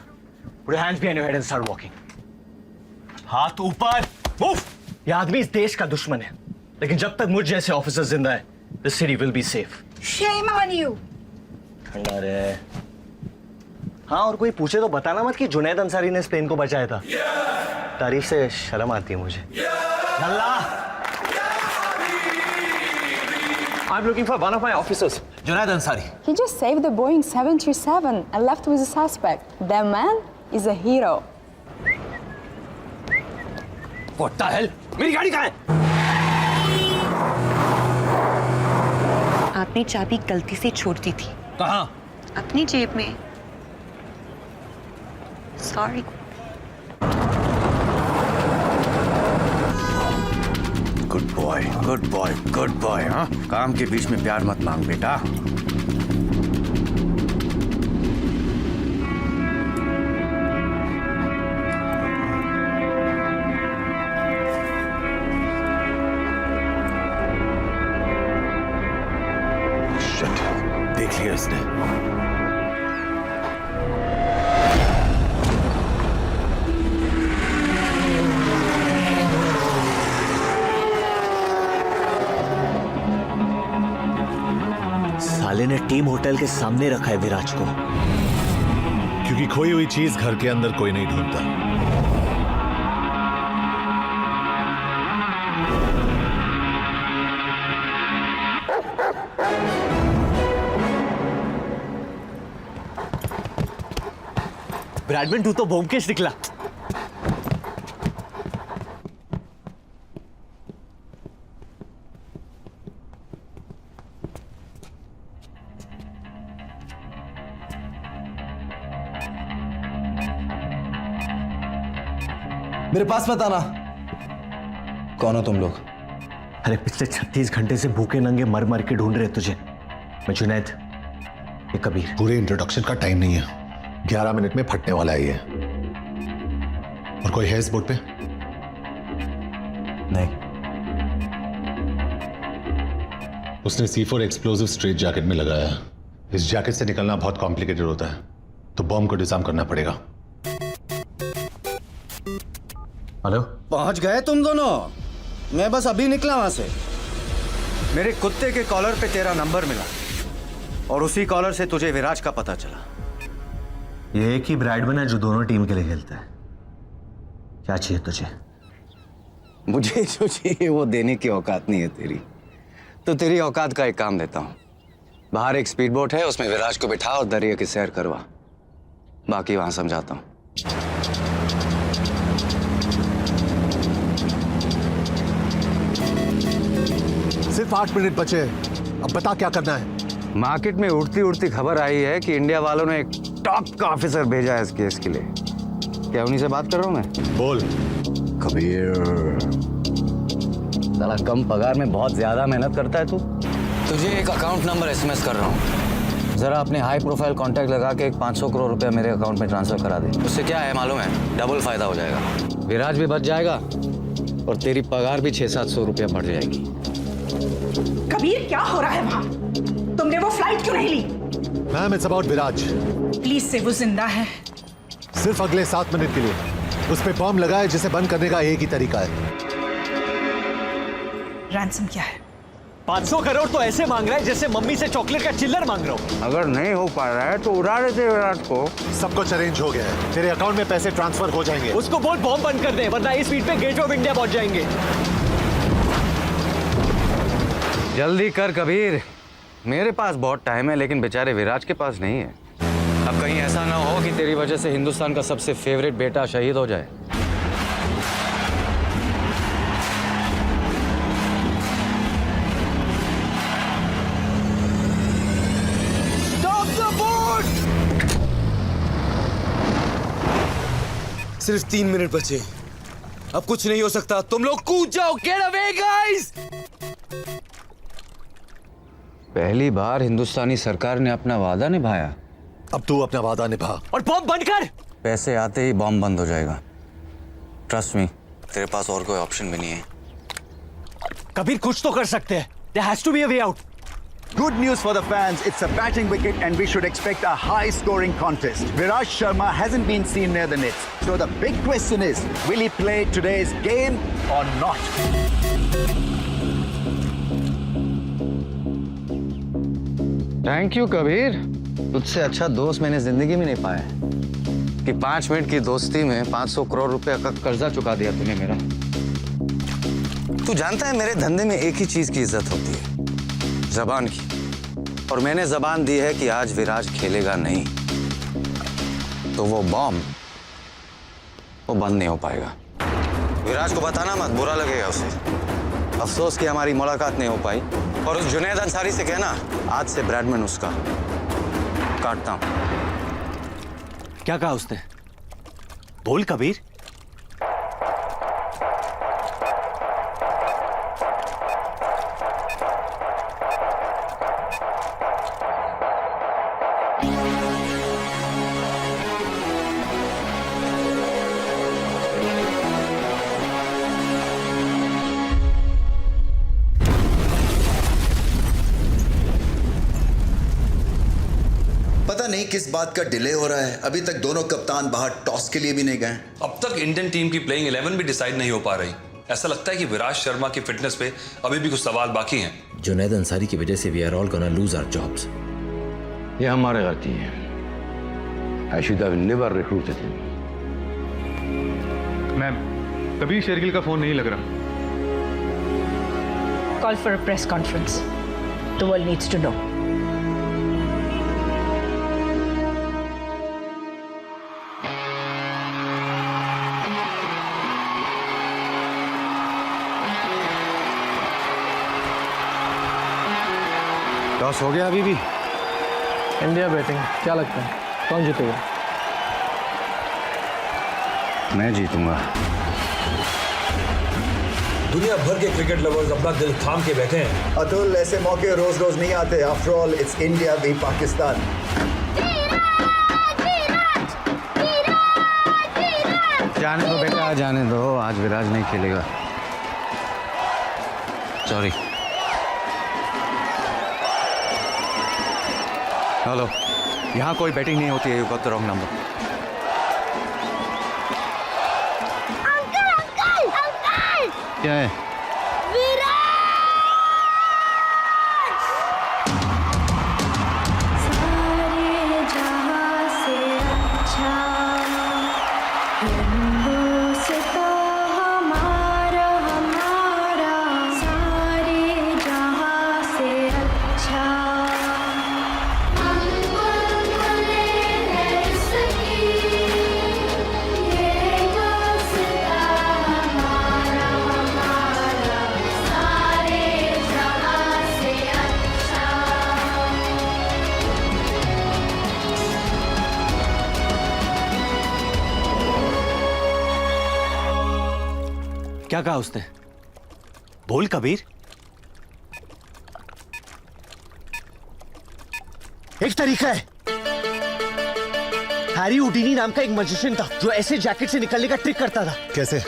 Put your hands behind your head and start walking. हाथ ऊपर, move. ये आदमी इस देश का दुश्मन है, लेकिन जब तक मुझ जैसे ऑफिसर जिंदा है, this city will be safe. Shame on you! ठंडा रहे। हाँ, और कोई पूछे तो बताना मत कि जुनैद अंसारी ने स्पेन को बचाया था। तारीफ से शर्म आती है मुझे। अल्लाह! I'm looking for one of my officers, Junaid Ansari. He just saved the Boeing 737 and left with a suspect. That man is a hero. What the hell? मेरी गाड़ी कहाँ है? आपने चाबी गलती से छोड़ दी थी। कहाँ? अपनी जेब में। Sorry. Good boy, good boy, good boy. हाँ, काम के बीच में प्यार मत मांग बेटा। शिट, देख लिया इसने। साले ने टीम होटल के सामने रखा है विराज को, क्योंकि खोई हुई चीज घर के अंदर कोई नहीं ढूंढता। ब्रैडमैन, तू तो ब्योमकेश निकला। मेरे पास मत आना। कौन हो तुम लोग? अरे पिछले 36 घंटे से भूखे नंगे मर मर के ढूंढ रहे तुझे। मैं जुनैद, ये कबीर। पूरे इंट्रोडक्शन का टाइम नहीं है, 11 मिनट में फटने वाला है ये। और कोई है इस बोर्ड पे? नहीं। उसने C4 एक्सप्लोसिव स्ट्रेट जैकेट में लगाया है। इस जैकेट से निकलना बहुत कॉम्प्लिकेटेड होता है, तो बॉम्ब को डिजाइन करना पड़ेगा। हेलो, पहुंच गए तुम दोनों? मैं बस अभी निकला वहां से। मेरे कुत्ते के कॉलर पे तेरा नंबर मिला और उसी कॉलर से तुझे विराज का पता चला। ये एक ही ब्रैडमैन है जो दोनों टीम के लिए खेलता है। क्या चाहिए तुझे? मुझे जो चाहिए वो देने की औकात नहीं है तेरी। तो तेरी औकात का एक काम देता हूं। बाहर एक स्पीड बोट है, उसमें विराज को बिठा और दरिया की सैर करवा। बाकी वहां समझाता हूं। सिर्फ 8 मिनट बचे, अब बता क्या करना है? मार्केट में उड़ती उड़ती खबर आई है कि इंडिया वालों ने एक टॉप का ऑफिसर भेजा है इस केस के लिए। क्या उन्हीं से बात कर रहा हूं मैं? बोल। कबीर, साला कम पगार में बहुत ज्यादा मेहनत करता है तू। तुझे एक अकाउंट नंबर SMS कर रहा हूँ, जरा अपने हाई प्रोफाइल कॉन्टैक्ट लगा के एक 500 करोड़ रुपया मेरे अकाउंट में ट्रांसफर करा दे। उससे क्या है मालूम है? डबल फायदा हो जाएगा। विराज भी बच जाएगा और तेरी पगार भी 600-700 रुपया बढ़ जाएगी। कबीर, क्या हो रहा है वहाँ? तुमने वो फ्लाइट क्यों नहीं ली? Ma'am, it's about Viraj. Please say, वो जिंदा है। सिर्फ अगले 7 मिनट के लिए। उस पे बॉम्ब लगाए, जिसे बंद करने का एक ही तरीका है। रैंसम क्या है? 500 करोड़ तो ऐसे मांग रहा है जैसे मम्मी से चॉकलेट का चिल्लर मांग रहा हूँ। अगर नहीं हो पा रहा है तो उड़ा देते विराज को। सब कुछ अरेंज हो गया है, तेरे अकाउंट में पैसे ट्रांसफर हो जाएंगे। उसको बोल बॉम्ब बंद कर दे, वरना इस स्पीड पे गेट ऑफ इंडिया पहुंच जाएंगे। जल्दी कर कबीर, मेरे पास बहुत टाइम है, लेकिन बेचारे विराज के पास नहीं है। अब कहीं ऐसा ना हो कि तेरी वजह से हिंदुस्तान का सबसे फेवरेट बेटा शहीद हो जाए। सिर्फ 3 मिनट बचे, अब कुछ नहीं हो सकता। तुम लोग कूद जाओ। Get away guys. पहली बार हिंदुस्तानी सरकार ने अपना वादा निभाया। अब तू अपना वादा निभा और बॉम्ब बंद कर। पैसे आते ही बॉम्ब बंद हो जाएगा। ट्रस्ट मी, तेरे पास और कोई ऑप्शन भी नहीं है। कबीर, कुछ तो कर सकते हैं। There has to be a way out. Good news for the fans. It's a batting wicket and we should expect a high-scoring contest. Viraj Sharma hasn't been seen near the nets. So the big question is, will he play today's game or not? Thank you Kabir, तुझसे अच्छा दोस्त मैंने जिंदगी में नहीं पाया। कि 5 minute की दोस्ती में 500 करोड़ रुपए का कर्जा चुका दिया तूने मेरा। तू जानता है मेरे धंधे में एक ही चीज की इज्जत होती है, जबान की। और मैंने जबान दी है कि आज विराज खेलेगा नहीं, तो वो बॉम्ब वो बंद नहीं हो पाएगा। विराज को बताना मत, बुरा लगेगा उसे। अफसोस कि हमारी मुलाकात नहीं हो पाई। और उस जुनैद अंसारी से कहना आज से ब्रैडमैन उसका काटता हूं। क्या कहा उसने? बोल कबीर। पता नहीं किस बात का डिले हो रहा है। अभी तक दोनों कप्तान बाहर टॉस के लिए भी नहीं गए। अब तक इंडियन टीम की प्लेइंग 11 भी डिसाइड नहीं हो पा रही। ऐसा लगता है कि विराज शर्मा की फिटनेस पे अभी भी कुछ सवाल बाकी हैं। जुनैद अंसारी की वजह से we are all gonna lose our jobs. ये हमारी गलती है। I should have never recruited him. Ma'am, कभी शेरगिल का फोन नहीं लग रहा। Call for a press conference. The world needs to know. Toss हो गया अभी भी? इंडिया बैटिंग, क्या लगता है कौन जीतेगा? मैं जीतूंगा। दुनिया भर के क्रिकेट लवर्स अपना दिल थाम के बैठे हैं। अतुल, ऐसे मौके रोज रोज नहीं आते। After all it's India v Pakistan. जाने दो बेटा, जाने दो। आज विराज नहीं खेलेगा। सॉरी। हेलो, यहाँ कोई बैटिंग नहीं होती है। You got the wrong number. Uncle uncle uncle, क्या है? सारे जहां से अच्छा हिंदुस्तां हमारा हमारा, सारे जहां से अच्छा। क्या कहा उसने? बोल कबीर। एक तरीका है। हैरी हुडीनी नाम का एक मैजिशियन था जो ऐसे जैकेट से निकलने का ट्रिक करता था। कैसे?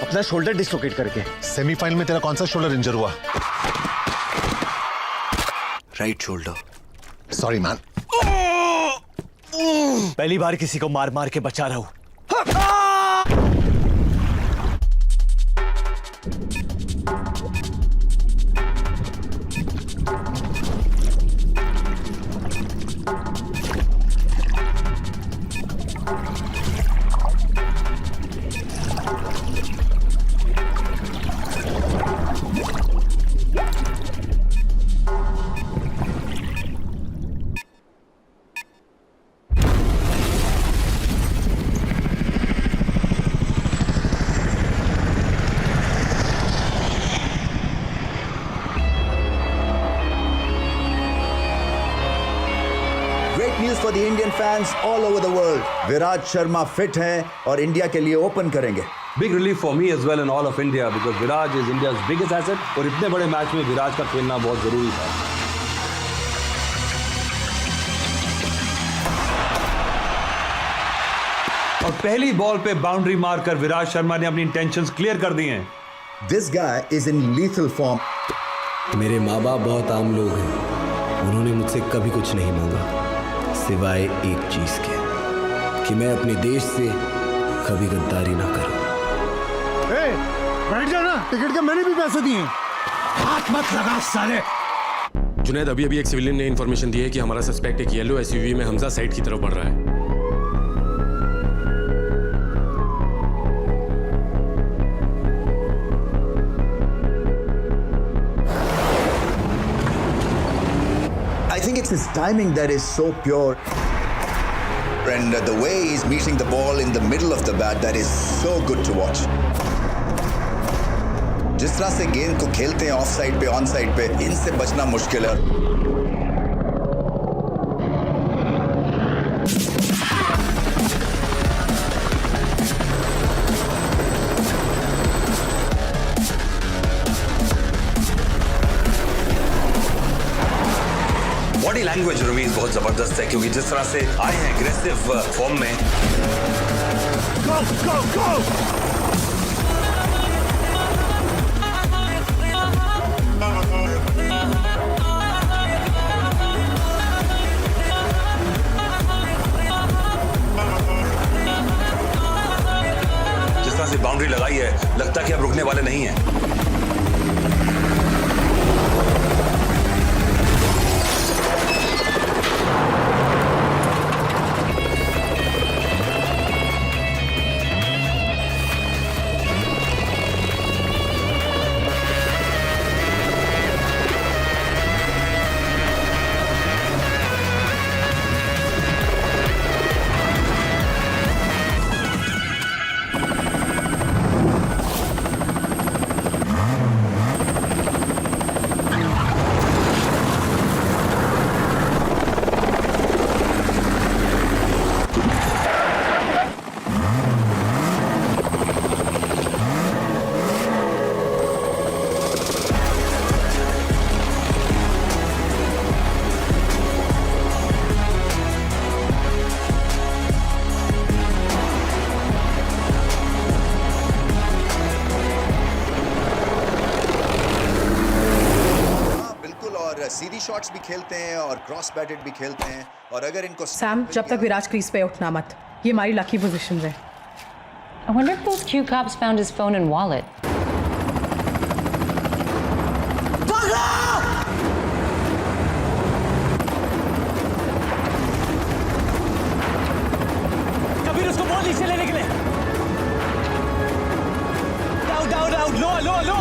अपना शोल्डर डिसलोकेट करके। सेमीफाइनल में तेरा कौन सा शोल्डर इंजर हुआ? Right shoulder. Sorry man. पहली बार किसी को मार मार के बचा रहा हूं। News for the Indian fans all over the world. Viraj Sharma fit हैं और इंडिया के लिए ओपन करेंगे। Big relief for me as well and all of India because Viraj is India's biggest asset और इतने बड़े मैच में विराज का खेलना बहुत जरूरी था। और पहली बॉल पे बाउंड्री मारकर विराज शर्मा ने अपनी इंटेंशंस क्लियर कर दी हैं। This guy is in lethal form. मेरे माँ बाप बहुत आम लोग हैं। उन्होंने मुझसे कभी कुछ नहीं मांगा सिवाय एक चीज के, कि मैं अपने देश से कभी गद्दारी ना करूं। बैठ जाना, टिकट के मैंने भी पैसे दिए। हाथ मत लगा साले। जुनैद, अभी एक सिविलियन ने इन्फॉर्मेशन दी है कि हमारा सस्पेक्ट एक येलो एसयूवी में हमजा साइड की तरफ बढ़ रहा है। think it's his timing that is so pure. And the way he's meeting the ball in the middle of the bat, that is so good to watch. जिस तरह से गेंद को खेलते हैं ऑफ साइड पे, ऑन साइड पे, इनसे बचना मुश्किल है. बॉडी लैंग्वेज रवीज बहुत जबरदस्त है, क्योंकि जिस तरह से आए हैं एग्रेसिव फॉर्म में. Go, go, go! जिस तरह से बाउंड्री लगाई है, लगता है कि अब रुकने वाले नहीं हैं. सीधी शॉट्स भी खेलते हैं और क्रॉस बैटेड भी खेलते हैं. और अगर इनको सैम, जब तक विराज क्रीज पे उठना मत. ये हमारी लकी पोजीशन है. I wonder if those Q cops found his phone and wallet. Kabir उसको बॉल नीचे लेने के लिए. डाउन डाउन डाउन, लो लो लो.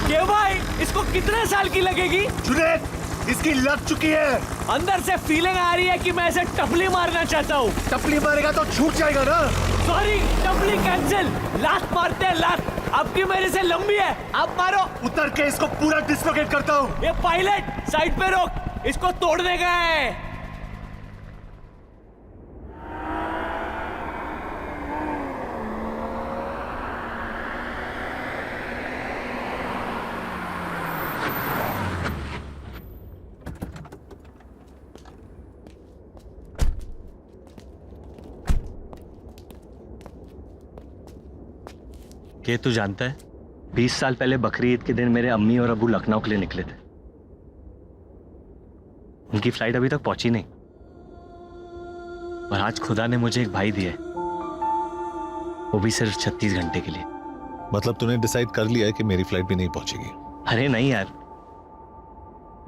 ये भाई, इसको कितने साल की लगेगी? जुनैद, इसकी लग चुकी है. अंदर से फीलिंग आ रही है कि मैं इसे टपली मारना चाहता हूँ. टपली मारेगा तो छूट जाएगा ना. सॉरी, टपली कैंसिल. लात मारते हैं, लात. आपकी मेरे से लंबी है, आप मारो. उतर के इसको पूरा डिस्लोकेट करता हूँ. ये पायलट साइड पे रोक, इसको तोड़ने का है. ये तू जानता है, 20 साल पहले बकरी ईद के दिन मेरे अम्मी और अब्बू लखनऊ के लिए निकले थे. उनकी फ्लाइट अभी तक पहुंची नहीं, और आज खुदा ने मुझे एक भाई दिया है, वो भी सिर्फ 36 घंटे के लिए. मतलब तूने डिसाइड कर लिया है कि मेरी फ्लाइट भी नहीं पहुंचेगी? अरे नहीं यार,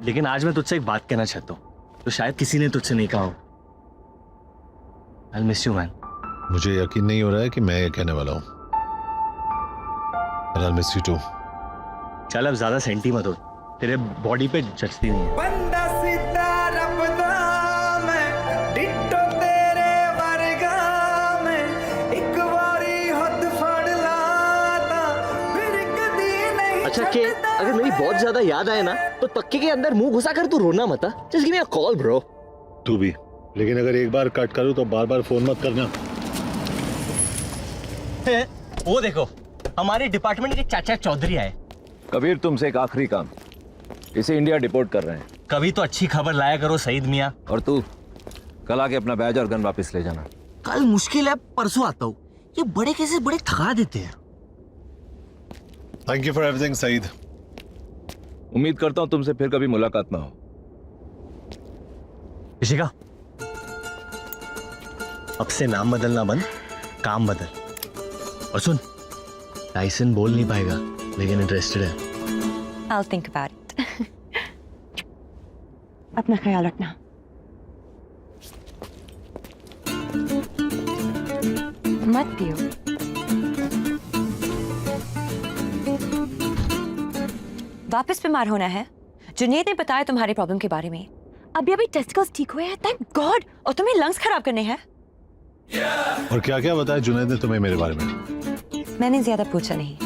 लेकिन आज मैं तुझसे एक बात कहना चाहता हूँ, तो शायद किसी ने तुझसे नहीं कहा हो. I'll miss you, man. मुझे यकीन नहीं हो रहा है कि मैं ये कहने वाला हूँ. I'll miss you too. चल अब ज्यादा सेंटी मत हो, तेरे बॉडी पे जचती नहीं है. बंदा सीधा रब दा मैं, डिट्टो तेरे वर्गा मैं, एक बारी हद फड़ लाता, फिर कदी नहीं. अच्छा के अगर मेरी बहुत ज्यादा याद आए ना, तो तक्के के अंदर मुंह घुसा कर तू रोना मत. Just give me a call bro. तू भी, लेकिन अगर एक बार कट करूं तो बार बार फोन मत करना. वो देखो, हमारे डिपार्टमेंट के चाचा चौधरी आए. कबीर, तुमसे एक आखिरी काम. इसे इंडिया डिपोर्ट कर रहे हैं. कभी तो अच्छी खबर लाया करो सईद मियाँ. और तू कल आके अपना बैज और गन वापस ले जाना. कल मुश्किल है, परसों आता हूँ. ये बड़े कैसे बड़े थका देते हैं. Thank you for everything Saeed. उम्मीद करता हूं तुमसे फिर कभी मुलाकात ना हो। ऋषिका, अब से नाम बदलना बंद, काम बदल। और सुन, टाइसन बोल नहीं पाएगा लेकिन इंटरेस्टेड है। I'll think about it. अपना ख्याल रखना। मत पियो। वापस बीमार होना है? जुनैद ने बताया तुम्हारी प्रॉब्लम के बारे में। अभी टेस्टिकल्स ठीक हुए हैं, थैंक गॉड। और तुम्हें लंग्स खराब करने हैं। और क्या क्या बताया जुनैद ने तुम्हें मेरे बारे में? मैंने ज्यादा पूछा नहीं,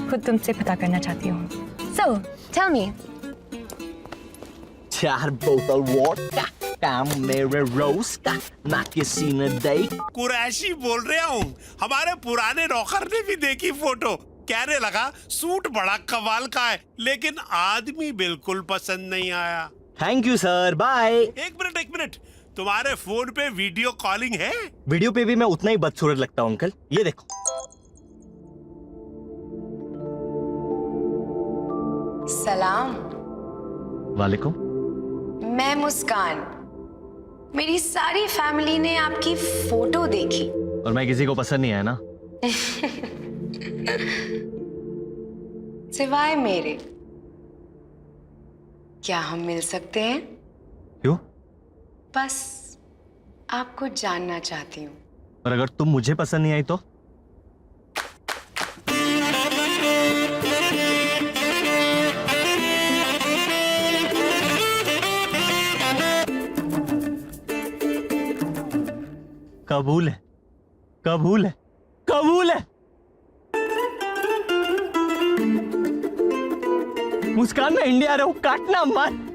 खुद तुमसे पता करना चाहती हूँ। So, tell me. 4 बोतल वोडका, काम मेरे रोज का, ना किसी ने देख। कुरैशी बोल रहा हूँ। हमारे पुराने नौकर ने भी देखी फोटो, कहने लगा सूट बड़ा कमाल का है, लेकिन आदमी बिल्कुल पसंद नहीं आया। Thank you sir, bye. एक मिनट, तुम्हारे फोन पे वीडियो कॉलिंग है? वीडियो पे भी मैं उतना ही बदसूरत लगता हूँ अंकल, ये देखो। सलाम। वालेकुम। मैं मुस्कान। मेरी सारी फैमिली ने आपकी फोटो देखी। और मैं किसी को पसंद नहीं आया ना? सिवाय मेरे। क्या हम मिल सकते हैं? क्यों? बस आपको जानना चाहती हूँ। और अगर तुम मुझे पसंद नहीं आई तो? कबूल है, कबूल है, कबूल है। मुस्कान, मैं इंडिया आ रहा हूं, काटना मत।